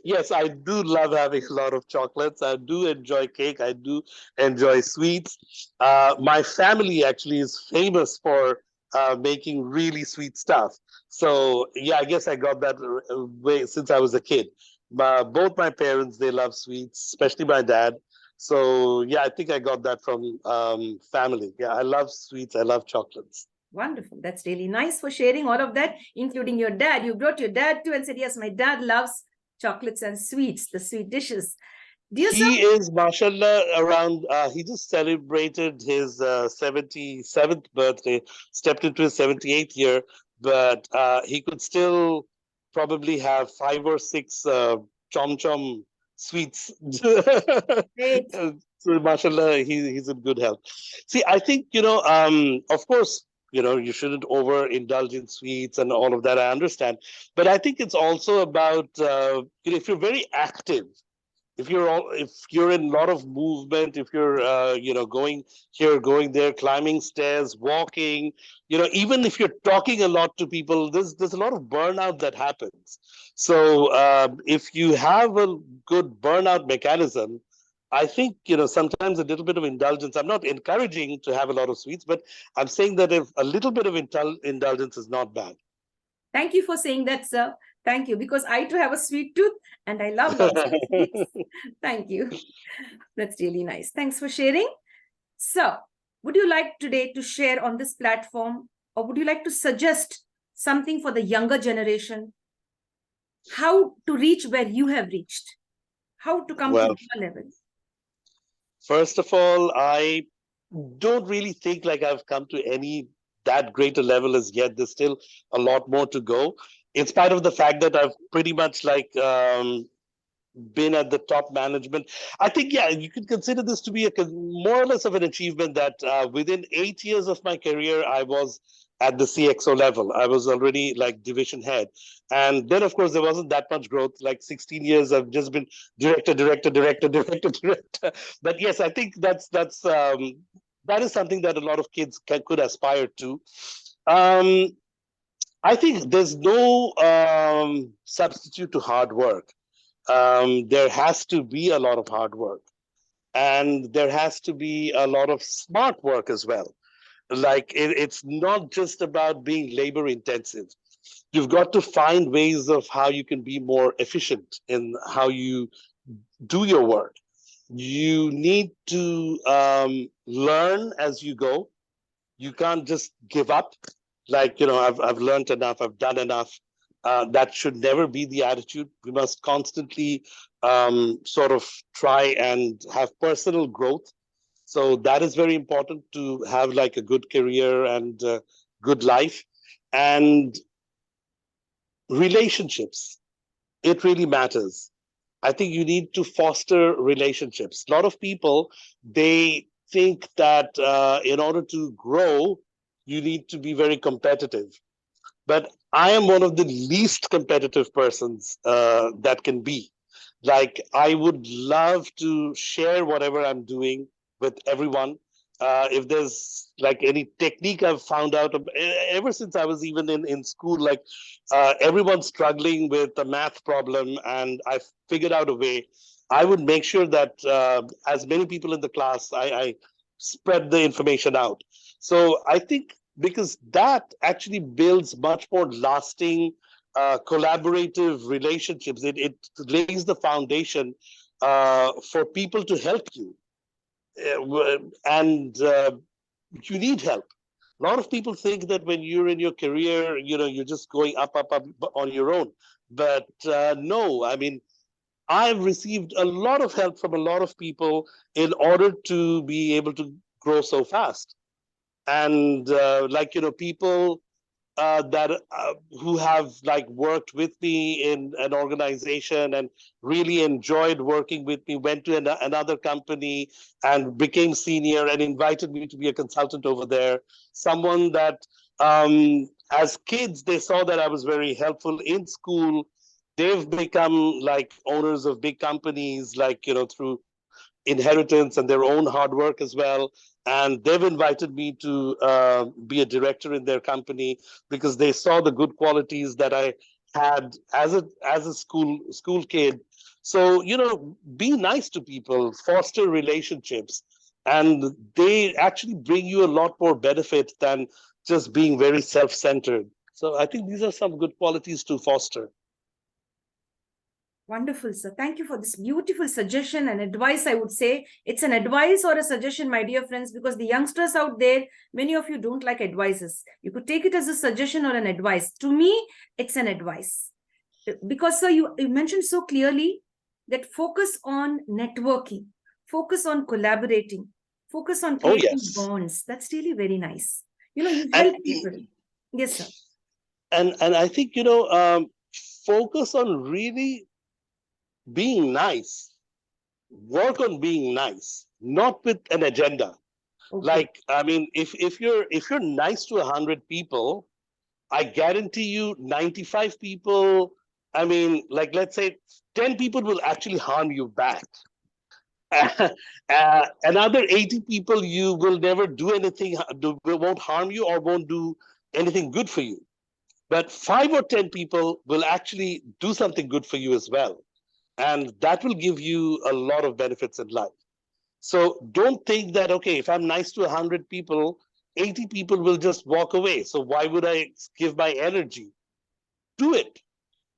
Yes, I do love having a lot of chocolates. I do enjoy cake. I do enjoy sweets. My family actually is famous for making really sweet stuff. So yeah, I guess I got that way since I was a kid. Both my parents, they love sweets, especially my dad. So yeah, I think I got that from family. Yeah, I love sweets. I love chocolates. Wonderful. That's really nice for sharing all of that, including your dad. You brought your dad too and said, yes, my dad loves chocolates and sweets, the sweet dishes. Dear sir, He is, mashallah, around, he just celebrated his 77th birthday, stepped into his 78th year, but he could still probably have 5 or 6 chom chom sweets. great. So, mashallah, he's in good health. See, I think, of course, you shouldn't overindulge in sweets and all of that. I understand. But I think it's also about, if you're very active, if you're in a lot of movement, if you're going here, going there, climbing stairs, walking, even if you're talking a lot to people, there's a lot of burnout that happens. So if you have a good burnout mechanism, I think sometimes a little bit of indulgence. I'm not encouraging to have a lot of sweets, but I'm saying that if a little bit of indulgence is not bad. Thank you for saying that, sir. Thank you, because I too have a sweet tooth and I love lots of sweets. Thank you. That's really nice. Thanks for sharing. So, would you like today to share on this platform, or would you like to suggest something for the younger generation? How to reach where you have reached? How to come to Well, your level? first of all, I don't really think like I've come to any that great a level as yet. There's still a lot more to go, in spite of the fact that I've pretty much been at the top management. I think, yeah, you could consider this to be more or less of an achievement that within 8 years of my career, I was at the CXO level. I was already like division head. And then, of course, there wasn't that much growth. Like 16 years, I've just been director, director, director, director, director. But yes, I think that is something that a lot of kids could aspire to. Um, I think there's no substitute to hard work. There has to be a lot of hard work, and there has to be a lot of smart work as well. Like it's not just about being labor intensive. You've got to find ways of how you can be more efficient in how you do your work. You need to learn as you go. You can't just give up. Like, I've learned enough, I've done enough. That should never be the attitude. We must constantly sort of try and have personal growth. So that is very important to have like a good career and good life. And relationships, it really matters. I think you need to foster relationships. A lot of people, they think that in order to grow, you need to be very competitive. But I am one of the least competitive persons that can be. Like, I would love to share whatever I'm doing with everyone. If there's like any technique I've found out ever since I was even in school, like everyone's struggling with a math problem, and I figured out a way. I would make sure that as many people in the class, I spread the information out. So I think because that actually builds much more lasting collaborative relationships. It lays the foundation for people to help you. And you need help. A lot of people think that when you're in your career, you're just going up, up, up on your own. But no, I mean, I've received a lot of help from a lot of people in order to be able to grow so fast. And people who have like worked with me in an organization and really enjoyed working with me, went to another company and became senior and invited me to be a consultant over there. Someone that as kids, they saw that I was very helpful in school. They've become like owners of big companies, like, through inheritance and their own hard work as well. And they've invited me to be a director in their company because they saw the good qualities that I had as a school kid. So, be nice to people, foster relationships, and they actually bring you a lot more benefit than just being very self-centered. So I think these are some good qualities to foster. Wonderful, sir. Thank you for this beautiful suggestion and advice. I would say it's an advice or a suggestion, my dear friends, because the youngsters out there, many of you don't like advices. You could take it as a suggestion or an advice. To me, it's an advice. Because, sir, you mentioned so clearly that focus on networking, focus on collaborating, focus on Oh, creating yes. bonds. That's really very nice. You And help people. Yes, sir. and I think, focus on really being nice, work on being nice, not with an agenda. Okay. Like, I mean, if you're nice to 100 people, I guarantee you 95 people, I mean, like, let's say 10 people will actually harm you back. Another 80 people, you will never do anything, won't harm you or won't do anything good for you. But 5 or 10 people will actually do something good for you as well. And that will give you a lot of benefits in life. So don't think that, okay, if I'm nice to 100 people, 80 people will just walk away. So why would I give my energy? Do it.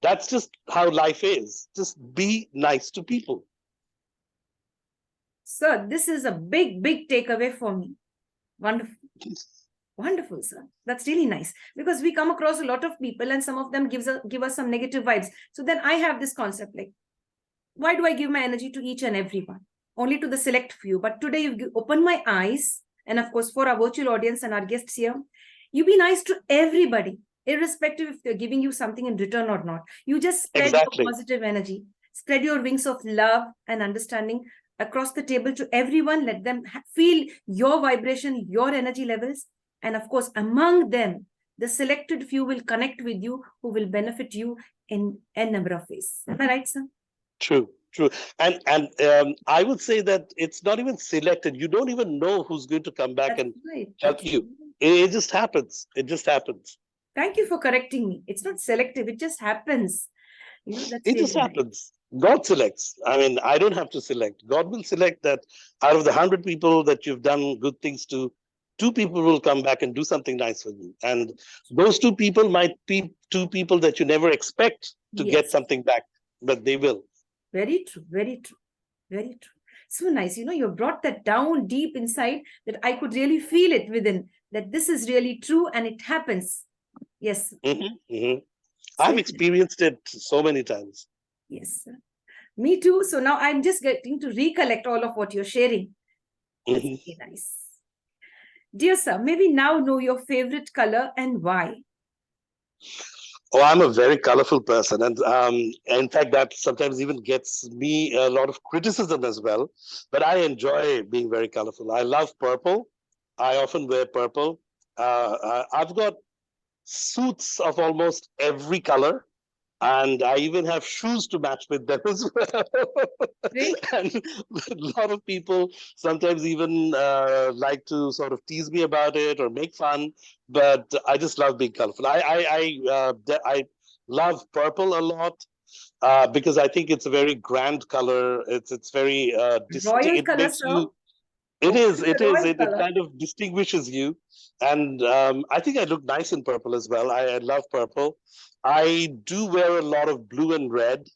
That's just how life is. Just be nice to people. Sir, this is a big, big takeaway for me. Wonderful. Wonderful, sir. That's really nice because we come across a lot of people and some of them give us some negative vibes. So then I have this concept like, why do I give my energy to each and everyone? Only to the select few. But today you've opened my eyes. And of course, for our virtual audience and our guests here, you be nice to everybody, irrespective if they're giving you something in return or not. You just spread your positive energy, spread your wings of love and understanding across the table to everyone. Let them feel your vibration, your energy levels. And of course, among them, the selected few will connect with you who will benefit you in a number of ways. Am I right, sir? True. And I would say that it's not even selected. You don't even know who's going to come back and help you. It just happens. It just happens. Thank you for correcting me. It's not selective. It just happens. It just happens. God selects. I mean, I don't have to select. God will select that out of the 100 people that you've done good things to, 2 people will come back and do something nice for you. And those 2 people might be 2 people that you never expect to get something back, but they will. Very true. Very true. Very true. So nice. You brought that down deep inside that I could really feel it within, that this is really true and it happens. Yes. I've experienced it so many times. Yes, sir. Me too. So now I'm just getting to recollect all of what you're sharing. That's really nice. Dear sir, maybe now know your favorite color and why. Oh, I'm a very colorful person. And in fact, that sometimes even gets me a lot of criticism as well. But I enjoy being very colorful. I love purple. I often wear purple. I've got suits of almost every color. And I even have shoes to match with them as well. And a lot of people sometimes even like to sort of tease me about it or make fun, but I just love being colorful. I love purple a lot because I think it's a very grand color. It's very distinct. Royal It color, makes sir. you. It is. It kind of distinguishes you. And I think I look nice in purple as well. I love purple. I do wear a lot of blue and red,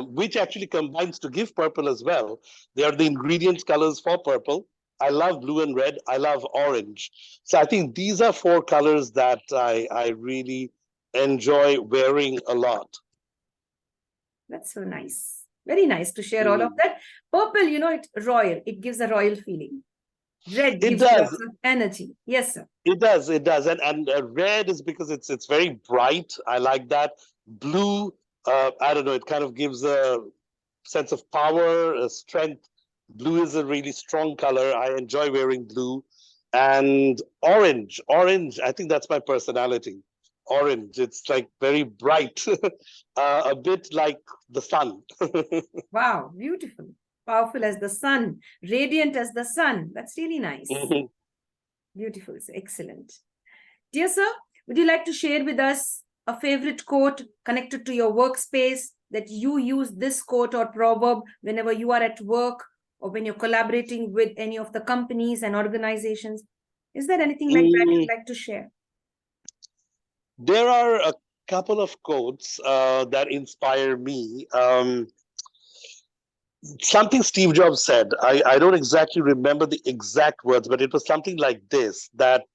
which actually combines to give purple as well. They are the ingredients colors for purple. I love blue and red. I love orange. So I think these are 4 colors that I really enjoy wearing a lot. That's so nice. Very nice to share all of that. Purple, it's royal. It gives a royal feeling. Red It gives you does. lots of energy. Yes, sir. It does. It does. And red is because it's very bright. I like that. Blue, I don't know. It kind of gives a sense of power, strength. Blue is a really strong color. I enjoy wearing blue. And orange. Orange, I think that's my personality. Orange. It's like very bright, a bit like the sun. Wow, beautiful. Powerful as the sun, radiant as the sun. That's really nice. Mhm. Beautiful. Excellent. Dear sir, would you like to share with us a favorite quote connected to your workspace that you use this quote or proverb whenever you are at work or when you're collaborating with any of the companies and organizations? Is there anything like that Mm, you'd like to share? there are a couple of quotes that inspire me. Something Steve Jobs said. I don't exactly remember the exact words, but it was something like this, that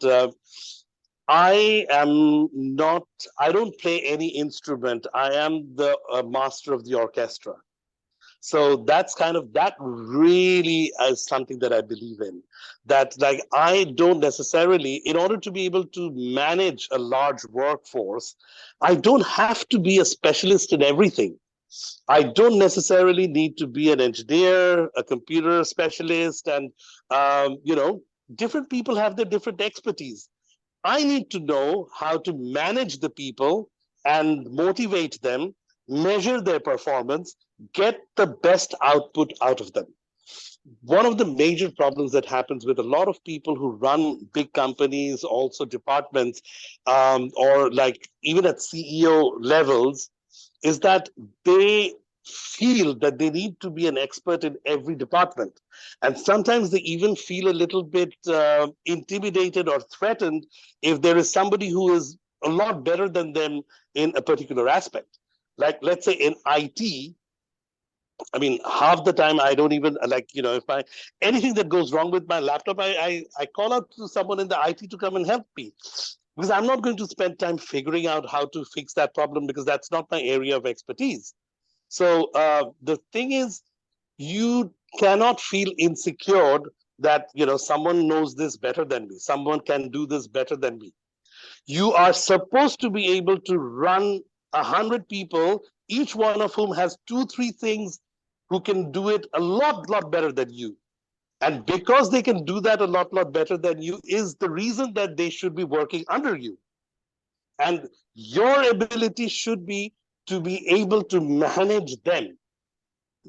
I am not, I don't play any instrument. I am the master of the orchestra. So that's kind of, that really is something that I believe in. That, like, I don't necessarily, in order to be able to manage a large workforce, I don't have to be a specialist in everything. I don't necessarily need to be an engineer, a computer specialist, and different people have their different expertise. I need to know how to manage the people and motivate them, measure their performance, get the best output out of them. One of the major problems that happens with a lot of people who run big companies, also departments, or like even at CEO levels, is that they feel that they need to be an expert in every department. And sometimes they even feel a little bit intimidated or threatened if there is somebody who is a lot better than them in a particular aspect. Like, let's say in IT, I mean, half the time I don't even like, if I anything that goes wrong with my laptop, I call out to someone in the IT to come and help me, because I'm not going to spend time figuring out how to fix that problem, because that's not my area of expertise. So the thing is, you cannot feel insecure that someone knows this better than me, someone can do this better than me. You are supposed to be able to run 100 people, each one of whom has two, three things, who can do it a lot better than you. And because they can do that a lot better than you is the reason that they should be working under you. And your ability should be to be able to manage them.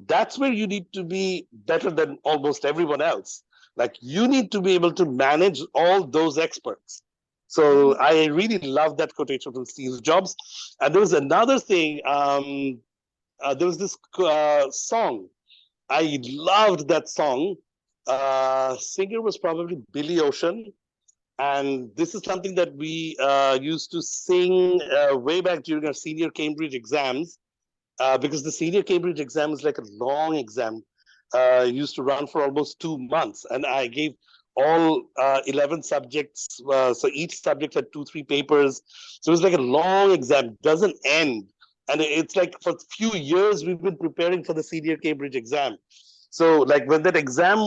That's where you need to be better than almost everyone else. Like, you need to be able to manage all those experts. So I really love that quotation from Steve Jobs. And there was another thing. There was this song. I loved that song. Singer was probably Billy Ocean. And this is something that we used to sing way back during our senior Cambridge exams, because the senior Cambridge exam is like a long exam. Used to run for almost 2 months, and I gave all 11 subjects. So each subject had 2, 3 papers. So it was like a long exam, doesn't end. And it's like for a few years we've been preparing for the senior Cambridge exam. So like when that exam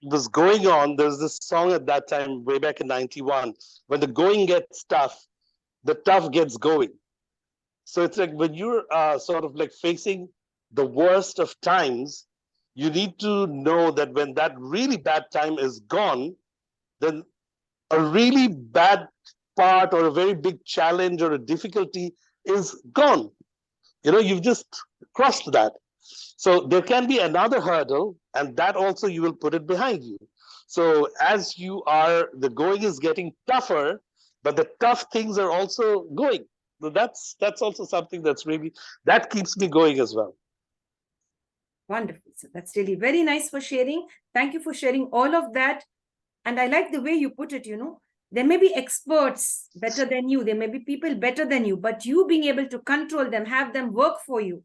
was going on, there was this song at that time, way back in 91, when the going gets tough, the tough gets going. So it's like when you're sort of like facing the worst of times, you need to know that when that really bad time is gone, then a really bad part or a very big challenge or a difficulty is gone. You've just crossed that. So there can be another hurdle, and that also you will put it behind you. So as you are, the going is getting tougher, but the tough things are also going. So that's also something that's really, that keeps me going as well. Wonderful. So that's really very nice for sharing. Thank you for sharing all of that. And I like the way you put it, there may be experts better than you. There may be people better than you, but you being able to control them, have them work for you,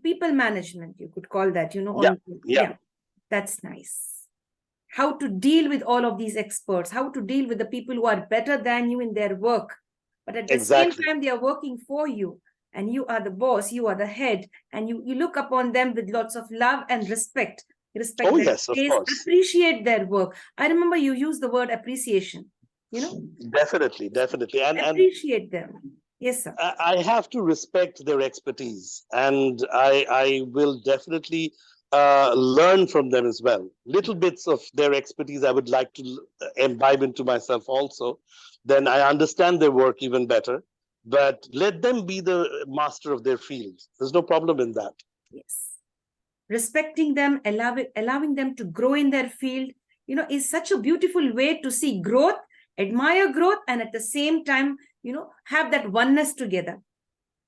people management, you could call that, Yeah, yeah, that's nice. How to deal with all of these experts, how to deal with the people who are better than you in their work, but at the same exactly. time, they are working for you, and you are the boss, you are the head, and you look upon them with lots of love and respect, respect Oh, their yes, of space, course. appreciate their work. I remember you used the word appreciation, you know, Definitely, definitely. And appreciate them. Yes, sir. I have to respect their expertise, and I will definitely learn from them as well. Little bits of their expertise I would like to imbibe into myself also. Then I understand their work even better. But let them be the master of their field. There's no problem in that. Yes. Respecting them, allowing them to grow in their field, is such a beautiful way to see growth, admire growth, and at the same time, have that oneness together.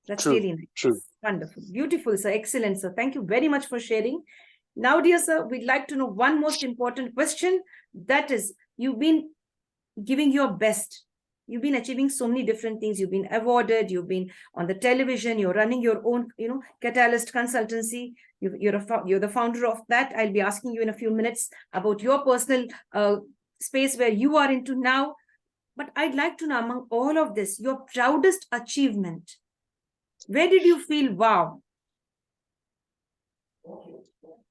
That's True, really nice. true. Wonderful. Beautiful, sir. Excellent, sir. Thank you very much for sharing. Now, dear sir, we'd like to know one most important question. That is, you've been giving your best. You've been achieving so many different things. You've been awarded. You've been on the television. You're running your own, Catalyst consultancy. You're the founder of that. I'll be asking you in a few minutes about your personal space where you are into now. But I'd like to know, among all of this, your proudest achievement. Where did you feel, wow?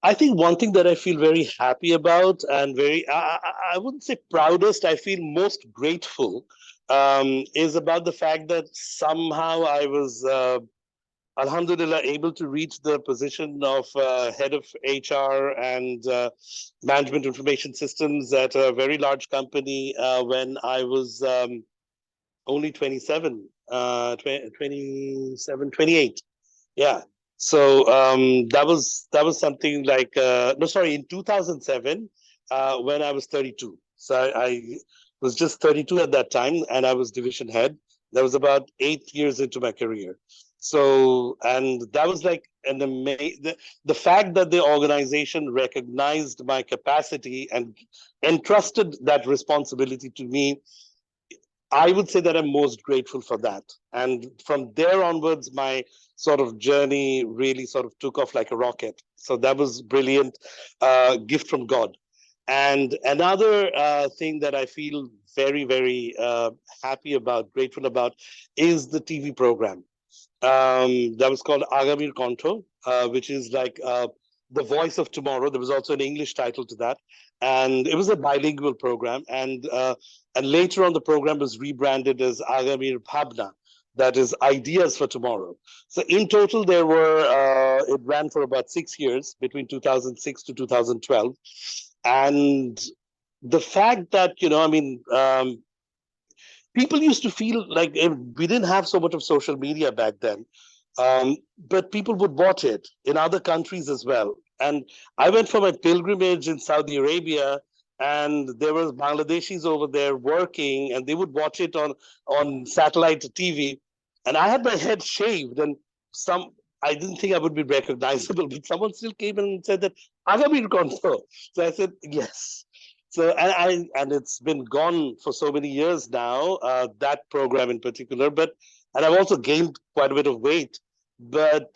I think one thing that I feel very happy about and I wouldn't say proudest, I feel most grateful is about the fact that somehow I was, Alhamdulillah, able to reach the position of head of HR and management information systems at a very large company when I was only 27, 27, 28. Yeah. So that was something like no, sorry, in 2007 when I was 32. So I was just 32 at that time, and I was division head. That was about 8 years into my career. So, and that was like the fact that the organization recognized my capacity and entrusted that responsibility to me, I would say that I'm most grateful for that. And from there onwards, my sort of journey really sort of took off like a rocket. So that was brilliant gift from God. And another thing that I feel very, very happy about, grateful about, is the TV program that was called Agamir Konto, which is like the voice of tomorrow. There was also an English title to that, and it was a bilingual program. And later on, the program was rebranded as Agamir Bhabna, that is ideas for tomorrow. So in total, there were it ran for about 6 years between 2006 to 2012, and the fact that people used to feel like we didn't have so much of social media back then, but people would watch it in other countries as well. And I went for my pilgrimage in Saudi Arabia, and there was Bangladeshis over there working, and they would watch it on satellite TV. And I had my head shaved, and I didn't think I would be recognizable, but someone still came and said that Agamir Konto. So I said yes. So and it's been gone for so many years now, that program in particular. And I've also gained quite a bit of weight. But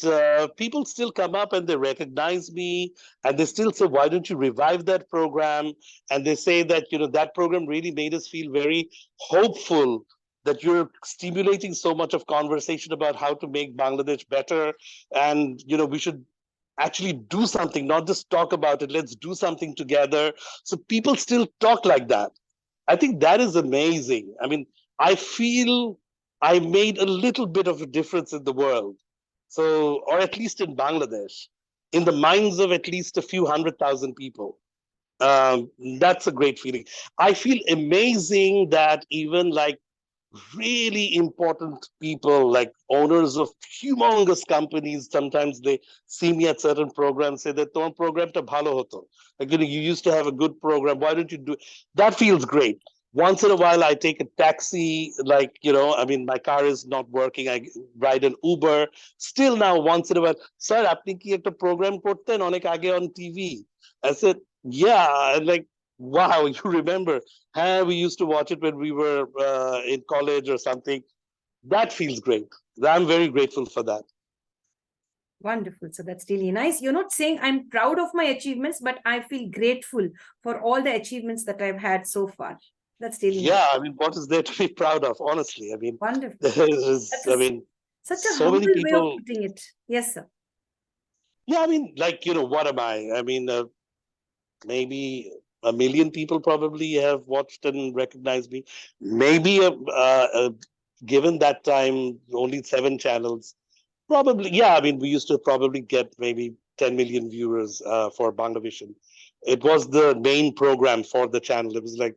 people still come up and they recognize me, and they still say, "Why don't you revive that program?" And they say that that program really made us feel very hopeful that you're stimulating so much of conversation about how to make Bangladesh better, and we should actually do something, not just talk about it. Let's do something together. So people still talk like that. I think that is amazing. I mean, I feel I made a little bit of a difference in the world. So, or at least in Bangladesh, in the minds of at least a few 100,000 people. That's a great feeling. I feel amazing that even like really important people, like owners of humongous companies, sometimes they see me at certain programs, say that your program ta bhalo hoto. Like, you used to have a good program. Why don't you do it? That feels great. Once in a while, I take a taxi, like, I mean, my car is not working. I ride an Uber. Still now, once in a while, sir, apni ki ekta program korten onek age on TV. I said, yeah, like, wow, you remember. We used to watch it when we were in college or something. That feels great. I'm very grateful for that. Wonderful. So that's really nice. You're not saying I'm proud of my achievements, but I feel grateful for all the achievements that I've had so far. That's really nice. Yeah, I mean, what is there to be proud of, honestly? I mean, Wonderful. there's, That's I mean, such a so humble many way of people. putting it. Yes, sir. Yeah, I mean, like, what am I? I mean, maybe 1 million people probably have watched and recognized me. Maybe given that time, only 7 channels. Probably, yeah. I mean, we used to probably get maybe 10 million viewers for Banglavision. It was the main program for the channel. It was like,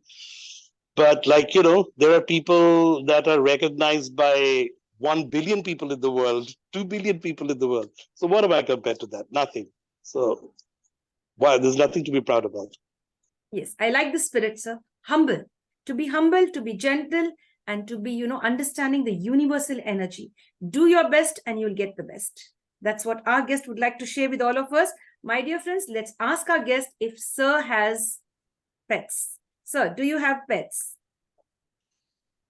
but like, there are people that are recognized by 1 billion people in the world, 2 billion people in the world. So what am I compared to that? Nothing. So why? There's nothing to be proud about. Yes, I like the spirit, sir. Humble. To be humble, to be gentle, and to be, understanding the universal energy. Do your best and you'll get the best. That's what our guest would like to share with all of us. My dear friends, let's ask our guest if Sir has pets. Sir, do you have pets?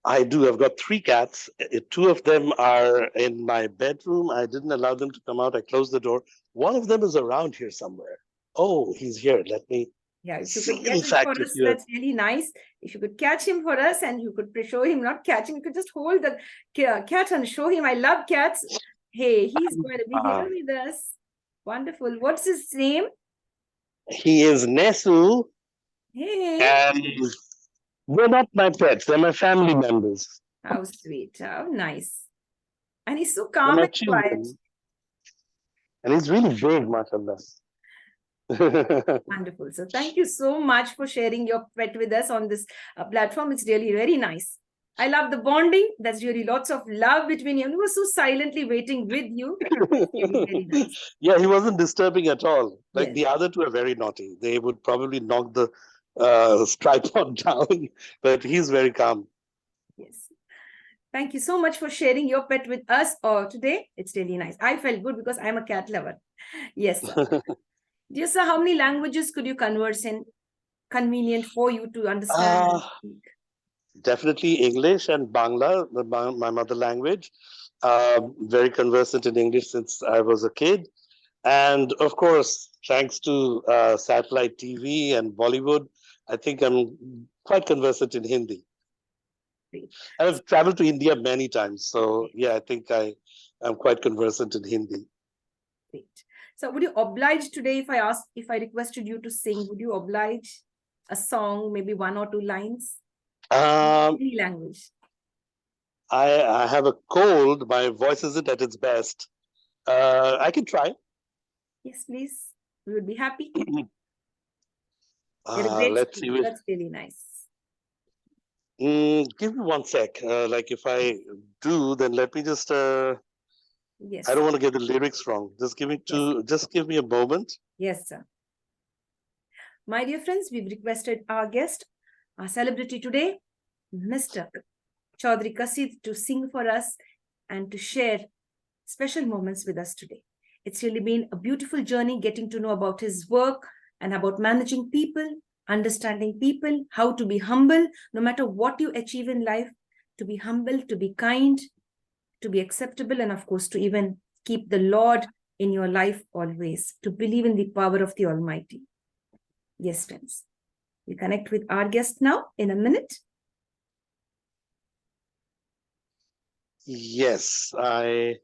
I do. I've got 3 cats. 2 of them are in my bedroom. I didn't allow them to come out. I closed the door. One of them is around here somewhere. Oh, he's here. Let me Yeah, if you see. could get In it for fact, if us, you that's really nice. If you could catch him for us and you could show him, not catch him, you could just hold the cat and show him. I love cats. Hey, he's going to be here with us. Wonderful. What's his name? he is Nesu, Hey, and they're not my pets. They're my family members. how sweet. How nice. And he's so They're calm my and quiet. children. And he's really big, mashallah. Wonderful. So thank you so much for sharing your pet with us on this platform. It's really very nice. I love the bonding. That's really lots of love between you. He was so silently waiting with you. Really very nice. Yeah, he wasn't disturbing at all. Like Yes, the other 2 are very naughty. They would probably knock the tripod down, but he's very calm. yes. Thank you so much for sharing your pet with us today. It's really nice. I felt good because I'm a cat lover. Yes, sir. Dear sir, how many languages could you converse in? Convenient for you to understand and uh, speak. Definitely English and Bangla, my mother language. Very conversant in English since I was a kid. And of course, thanks to satellite TV and Bollywood, I think I'm quite conversant in Hindi. Great. I've traveled to India many times. So yeah, I think I'm quite conversant in Hindi. Great. So would you oblige today if I requested you to sing, would you oblige a song, maybe 1 or 2 lines? Um, Any language. I have a cold. My voice isn't at its best. I can try. Yes, please. We would be happy. You're a great Let's speaker. see. That's really nice. Give me 1 sec. Like if I do, then let me just. I Yes. don't want to get the lyrics wrong. Yes. Just give me a moment. Yes, sir. My dear friends, we've requested our guest, our celebrity today, Mr. Chowdhury Quaseed, to sing for us and to share special moments with us today. It's really been a beautiful journey getting to know about his work and about managing people, understanding people, how to be humble, no matter what you achieve in life, to be humble, to be kind, to be acceptable, and of course, to even keep the Lord in your life always, to believe in the power of the Almighty. Yes, friends. We connect with our guest now in a minute. Yes, I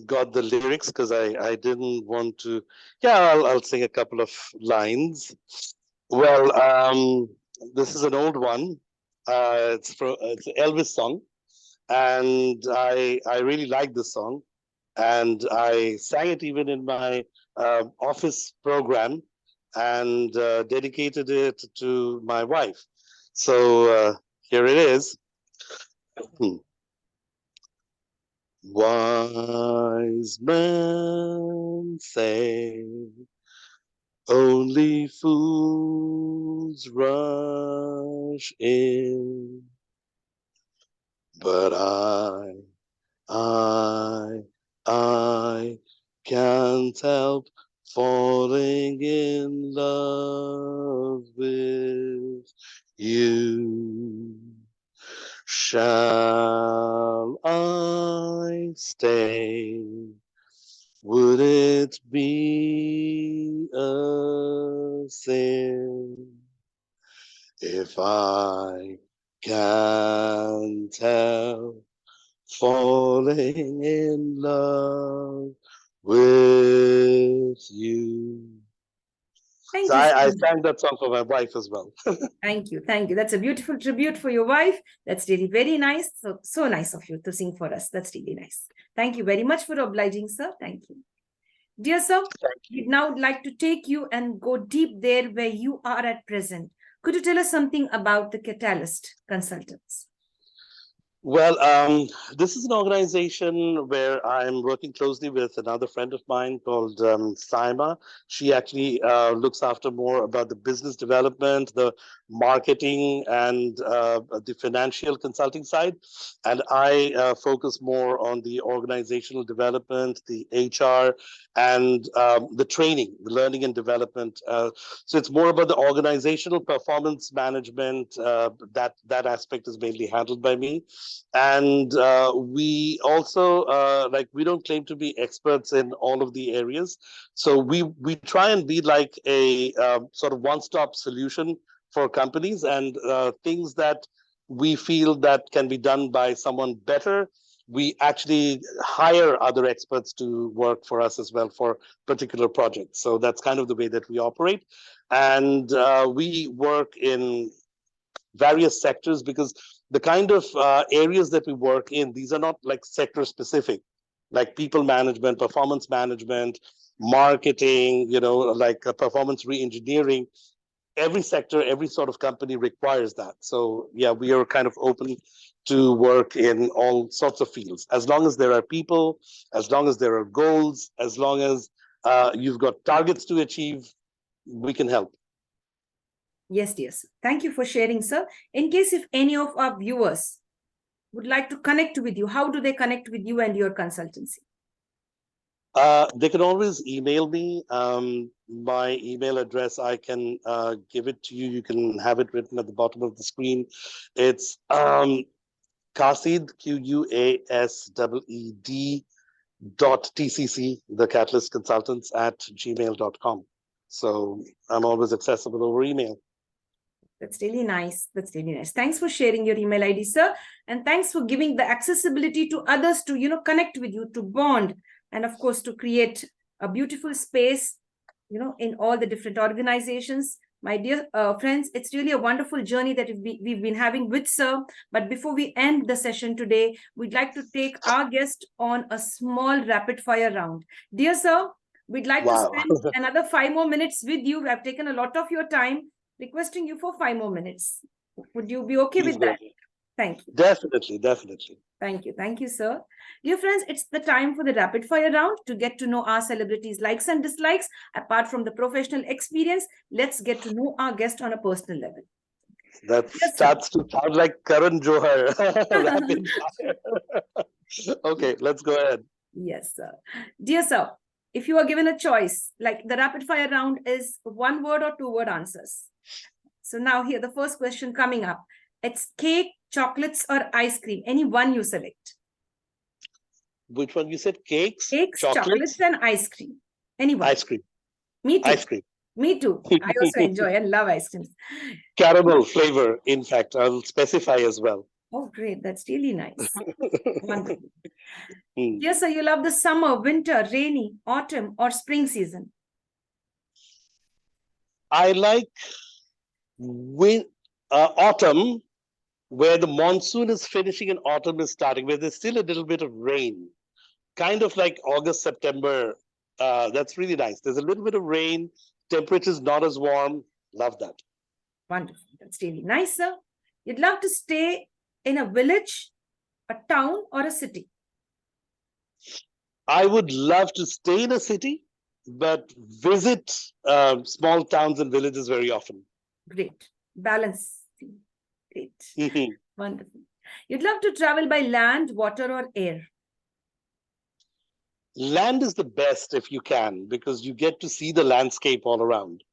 got the lyrics because I didn't want to. Yeah, I'll sing a couple of lines. Well, this is an old one. It's an Elvis song, and I really like this song, and I sang it even in my office program, and dedicated it to my wife. So here it is. Wise men say only fools rush in, but I, I can't help falling in love with you. Shall I stay? Would it be a sin if I can't help falling in love with you? Thank So you so I much. sang that song for my wife as well. Thank you. Thank you. That's a beautiful tribute for your wife. That's really very nice. So nice of you to sing for us. That's really nice. Thank you very much for obliging, sir. Thank you. Dear sir, we'd now like to take you and go deep there where you are at present. Could you tell us something about the Catalyst Consultants? Well, this is an organization where I'm working closely with another friend of mine called Saima. She actually looks after more about the business development, the marketing, and the financial consulting side. And I focus more on the organizational development, the HR, and the training, the learning and development. So it's more about the organizational performance management. That aspect is mainly handled by me. And we also we don't claim to be experts in all of the areas, so we try and be like a sort of one-stop solution for companies, and things that we feel that can be done by someone better, we actually hire other experts to work for us as well for particular projects. So that's kind of the way that we operate. And we work in various sectors, because the kind of areas that we work in, these are not like sector specific, like people management, performance management, marketing, like performance re-engineering. Every sector, every sort of company requires that. So yeah, we are kind of open to work in all sorts of fields, as long as there are people, as long as there are goals, as long as you've got targets to achieve, we can help. Yes, yes. Thank you for sharing, sir. In case if any of our viewers would like to connect with you, how do they connect with you and your consultancy? They can always email me. My email address, I can give it to you. You can have it written at the bottom of the screen. It's Quaseed, QUASEED .tcc, the Catalyst Consultants at gmail.com. So I'm always accessible over email. That's really nice. That's really nice. Thanks for sharing your email ID, sir. And thanks for giving the accessibility to others to, connect with you, to bond, and of course, to create a beautiful space, in all the different organizations. My dear friends, it's really a wonderful journey that we've been having with sir. But before we end the session today, we'd like to take our guest on a small rapid fire round. Dear sir, we'd like to spend another 5 more minutes with you. I've taken a lot of your time, requesting you for 5 more minutes. Would you be okay with that? Thank you. Definitely, definitely. Thank you. Thank you, sir. Dear friends, it's the time for the rapid fire round to get to know our celebrities' likes and dislikes. Apart from the professional experience, let's get to know our guest on a personal level. That starts to sound like Karan Johar. Rapid fire. Okay, let's go ahead. Yes, sir. Dear sir, if you are given a choice, like the rapid fire round is 1 word or 2 word answers. So now here, the first question coming up. It's cake, chocolates, or ice cream. Any one you select. Which one you said? Cakes, chocolates, and ice cream. Any one. Ice cream. Me too. Ice cream. Me too. I also enjoy and love ice cream. Caramel flavor, in fact, I'll specify as well. Oh, great. That's really nice. Wonderful. Yes, sir, you love the summer, winter, rainy, autumn, or spring season? I like autumn, where the monsoon is finishing and autumn is starting, where there's still a little bit of rain. Kind of like August, September. That's really nice. There's a little bit of rain. Temperature's not as warm. Love that. Wonderful. That's really nice, sir. You'd love to stay in a village, a town, or a city? I would love to stay in a city, but visit small towns and villages very often. Great. Balance. Great. Wonderful. You'd love to travel by land, water, or air? Land is the best if you can, because you get to see the landscape all around.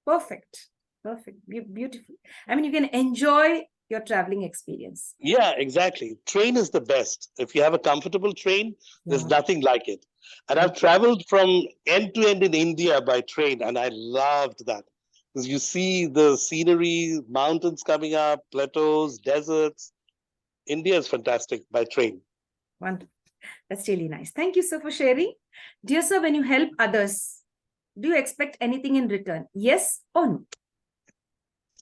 Perfect. Perfect. Beautiful. I mean, you can enjoy your traveling experience. Yeah, exactly. Train is the best. If you have a comfortable train, there's nothing like it. And I've traveled from end to end in India by train, and I loved that. Because you see the scenery, mountains coming up, plateaus, deserts. India is fantastic by train. Wonderful. That's really nice. Thank you, sir, for sharing. Dear sir, when you help others, do you expect anything in return? Yes or no?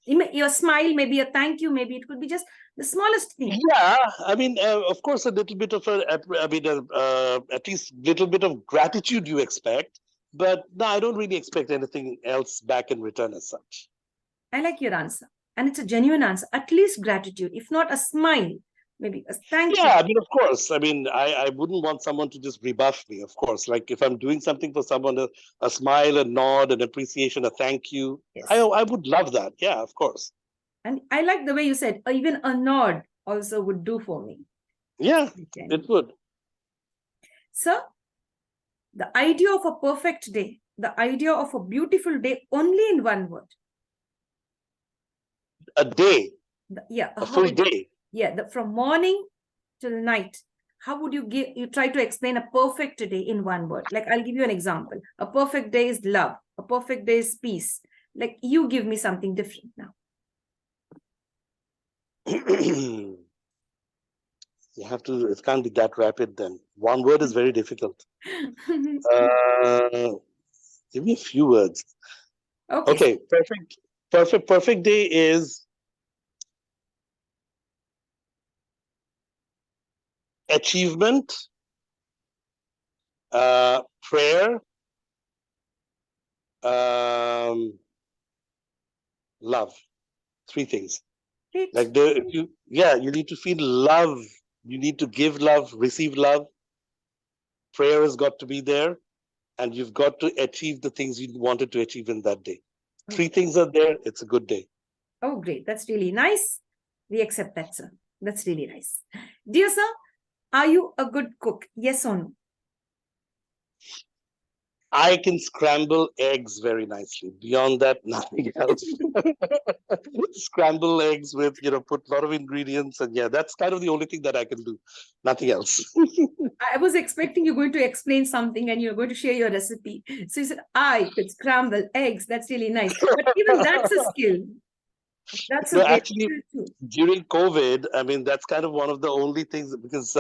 Your smile, maybe a thank you, maybe it could be just the smallest thing. Yeah, I mean, of course, a little bit of at least little bit of gratitude you expect, but no, I don't really expect anything else back in return as such. I like your answer. And it's a genuine answer. At least gratitude, if not a smile, maybe a thank you. Yeah, I mean, of course. I mean, I wouldn't want someone to just rebuff me, of course. Like if I'm doing something for someone, a smile, a nod, an appreciation, a thank you. Yes. I would love that. Yeah, of course. And I like the way you said, even a nod also would do for me. Yeah, it would. So, the idea of a perfect day, the idea of a beautiful day, only in one word. A day. Yeah, a full day. Yeah, from morning till night. How would you try to explain a perfect day in one word? Like, I'll give you an example. A perfect day is love. A perfect day is peace. Like, you give me something different now. You have to, it can't be that rapid then. One word is very difficult. Give me a few words. Okay, perfect day is achievement, prayer, love. Three things. Like you need to feel love. You need to give love, receive love. Prayer has got to be there, and you've got to achieve the things you wanted to achieve in that day. Three things are there. It's a good day. Oh, great. That's really nice. We accept that, sir. That's really nice. Dear sir, are you a good cook? Yes or no? I can scramble eggs very nicely. Beyond that, nothing else. Scramble eggs with, put a lot of ingredients. And yeah, that's kind of the only thing that I can do. Nothing else. I was expecting you're going to explain something and you're going to share your recipe. So you said, I could scramble eggs. That's really nice. But even that's a skill. That's a great actually, skill too. During COVID, I mean, that's kind of one of the only things because,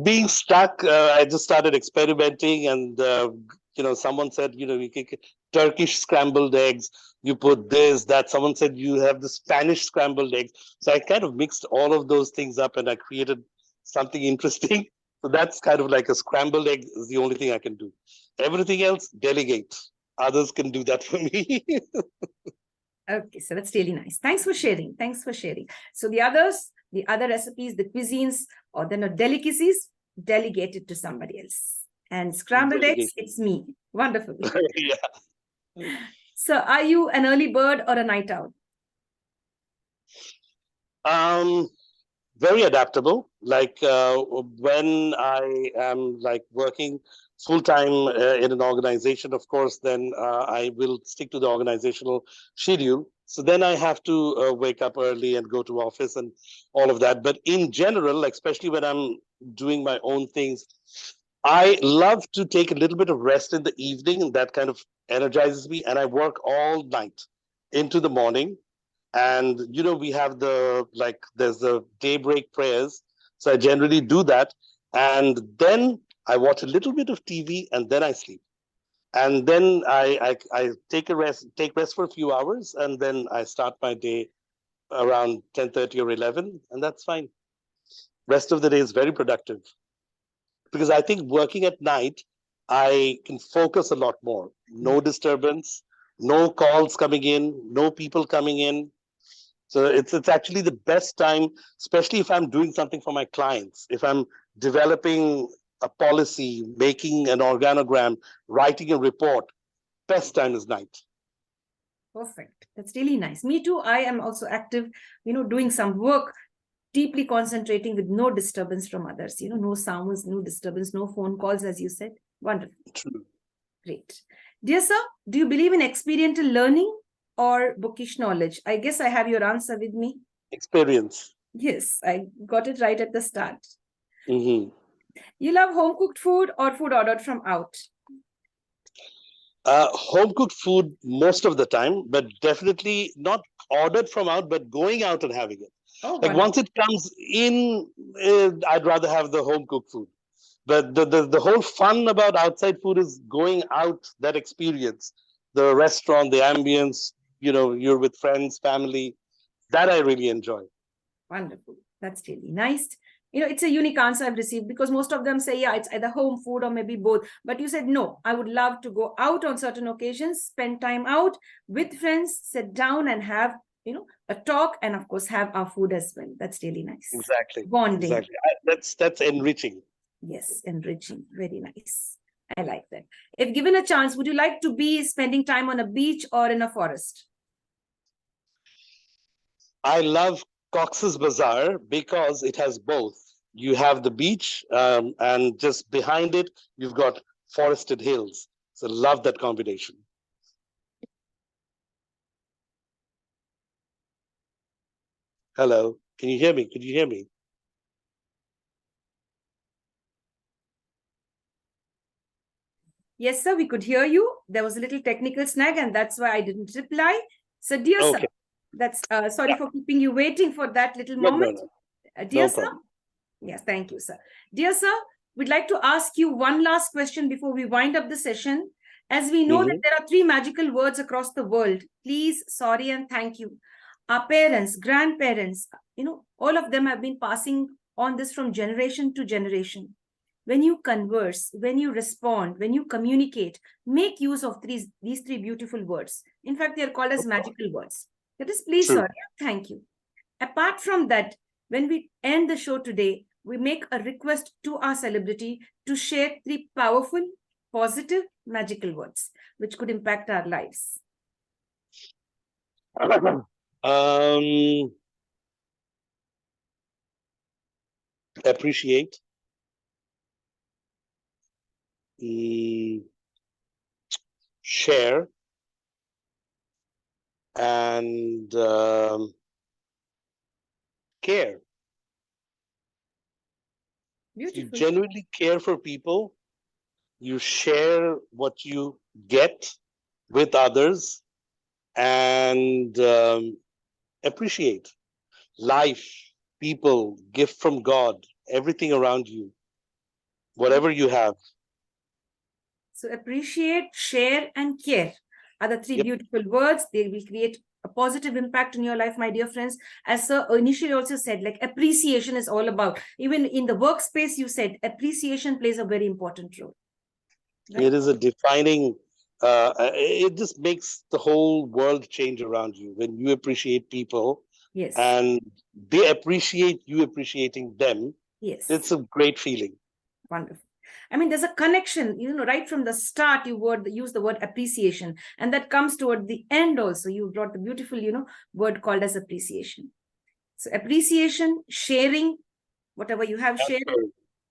being stuck, I just started experimenting, and someone said, you can Turkish scrambled eggs. You put this, that. Someone said you have the Spanish scrambled eggs. So I kind of mixed all of those things up, and I created something interesting. So that's kind of like a scrambled egg is the only thing I can do. Everything else, delegate. Others can do that for me. Okay, so that's really nice. Thanks for sharing. Thanks for sharing. So the other recipes, the cuisines, or the delicacies, delegate it to somebody else. And scrambled eggs, it's me. Wonderful. Yeah. So are you an early bird or a night owl? Very adaptable. Like when I am like working full-time in an organization, of course, then I will stick to the organizational schedule. So then I have to wake up early and go to office and all of that. But in general, like, especially when I'm doing my own things, I love to take a little bit of rest in the evening, and that kind of energizes me. And I work all night into the morning. And, we have there's the daybreak prayers. So I generally do that. And then I watch a little bit of TV, and then I sleep. And then I take rest for a few hours, and then I start my day around 10:30 or 11, and that's fine. Rest of the day is very productive. Because I think working at night, I can focus a lot more. No disturbance, no calls coming in, no people coming in. So it's actually the best time, especially if I'm doing something for my clients. If I'm developing a policy, making an organogram, writing a report, best time is night. Perfect. That's really nice. Me too. I am also active, doing some work, deeply concentrating with no disturbance from others, no sounds, no disturbance, no phone calls, as you said. Wonderful. True. Great. Dear sir, do you believe in experiential learning or bookish knowledge? I guess I have your answer with me. Experience. Yes, I got it right at the start. Mm-hmm. You love home cooked food or food ordered from out? Home cooked food most of the time, but definitely not ordered from out, but going out and having it. Like once it comes in, I'd rather have the home cooked food. But the whole fun about outside food is going out, that experience, the restaurant, the ambience, you're with friends, family. That I really enjoy. Wonderful. That's really nice. It's a unique answer I've received, because most of them say, yeah, it's either home food or maybe both. But you said, no, I would love to go out on certain occasions, spend time out with friends, sit down and have, a talk, and of course have our food as well. That's really nice. Exactly. Bonding. Exactly. That's enriching. Yes, enriching. Very nice. I like that. If given a chance, would you like to be spending time on a beach or in a forest? I love Cox's Bazar because it has both. You have the beach, and just behind it, you've got forested hills. So love that combination. Hello, can you hear me? Could you hear me? Yes, sir, we could hear you. There was a little technical snag, and that's why I didn't reply. So, dear sir, Okay. that's sorry for keeping you waiting for that little moment. Dear No sir, problem. yes, thank you, sir. Dear sir, we'd like to ask you one last question before we wind up the session. As we know that there are 3 magical words across the world: please, sorry, and thank you. Our parents, grandparents, all of them have been passing on this from generation to generation. When you converse, when you respond, when you communicate, make use of these 3 beautiful words. In fact, they are called as magical words. That is, please, True. sorry, thank you. Apart from that, when we end the show today, we make a request to our celebrity to share 3 powerful, positive, magical words which could impact our lives. Appreciate. Share. And care. Beautiful. You genuinely care for people. You share what you get with others, and appreciate life, people, gift from God, everything around you, whatever you have. So appreciate, share, and care are the 3 Yep. beautiful words. They will create a positive impact in your life, my dear friends. As sir initially also said, like, appreciation is all about. Even in the workspace, you said appreciation plays a very important role. Right? It is a defining, it just makes the whole world change around you when you appreciate people. Yes. And they appreciate you appreciating them. Yes. It's a great feeling. Wonderful. I mean, there's a connection, right from the start, you use the word appreciation, and that comes toward the end also. You brought the beautiful, word called as appreciation. So appreciation, sharing, whatever you have shared,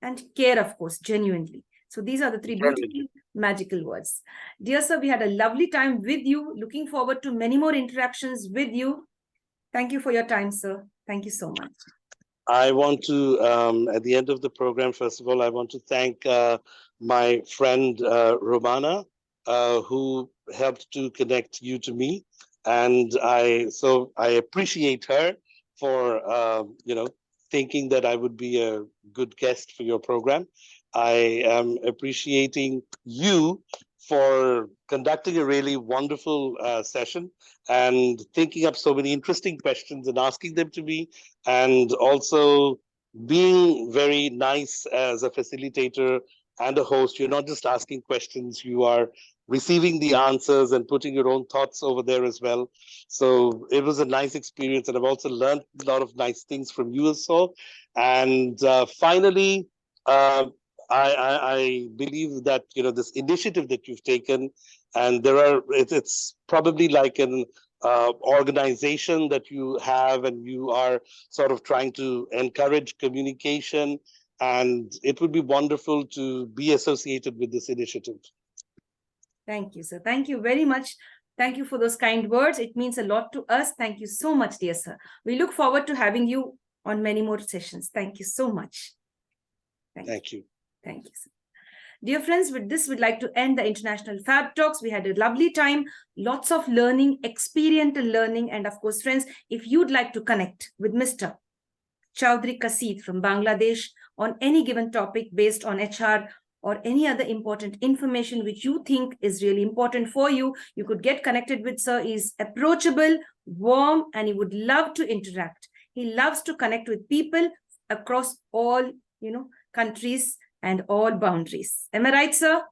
and care, of course, genuinely. So these are the 3 beautiful, magical words. Dear sir, we had a lovely time with you. Looking forward to many more interactions with you. Thank you for your time, sir. Thank you so much. I want to, at the end of the program, first of all, I want to thank my friend Romana, who helped to connect you to me. And I appreciate her for, thinking that I would be a good guest for your program. I am appreciating you for conducting a really wonderful session and thinking up so many interesting questions and asking them to me, and also being very nice as a facilitator and a host. You're not just asking questions, you are receiving the answers and putting your own thoughts over there as well. So it was a nice experience, and I've also learned a lot of nice things from you as well. And finally, I believe that this initiative that you've taken, and it's probably like an organization that you have, and you are sort of trying to encourage communication, and it would be wonderful to be associated with this initiative. Thank you, sir. Thank you very much. Thank you for those kind words. It means a lot to us. Thank you so much, dear sir. We look forward to having you on many more sessions. Thank you so much. Thank you. Thank you, sir. Dear friends, with this, we'd like to end the International Fab Talks. We had a lovely time, lots of learning, experiential learning. And of course, friends, if you'd like to connect with Mr. Chowdhury Quaseed from Bangladesh on any given topic based on HR or any other important information which you think is really important for you, you could get connected with sir. He's approachable, warm, and he would love to interact. He loves to connect with people across all, countries and all boundaries. Am I right, sir?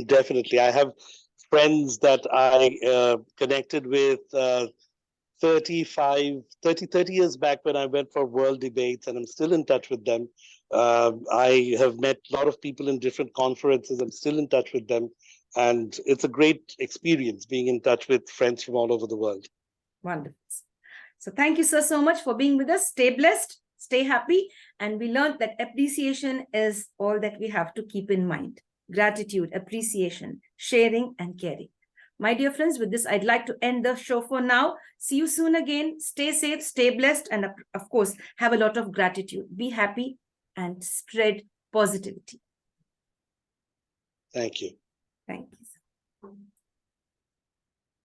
Definitely. I have friends that I connected with 30 years back when I went for world debates, and I'm still in touch with them. I have met a lot of people in different conferences. I'm still in touch with them. And it's a great experience being in touch with friends from all over the world. Wonderful. So thank you, sir, so much for being with us. Stay blessed, stay happy. And we learned that appreciation is all that we have to keep in mind. Gratitude, appreciation, sharing, and caring. My dear friends, with this, I'd like to end the show for now. See you soon again. Stay safe, stay blessed, and of course, have a lot of gratitude. Be happy and spread positivity. Thank you. Thank you.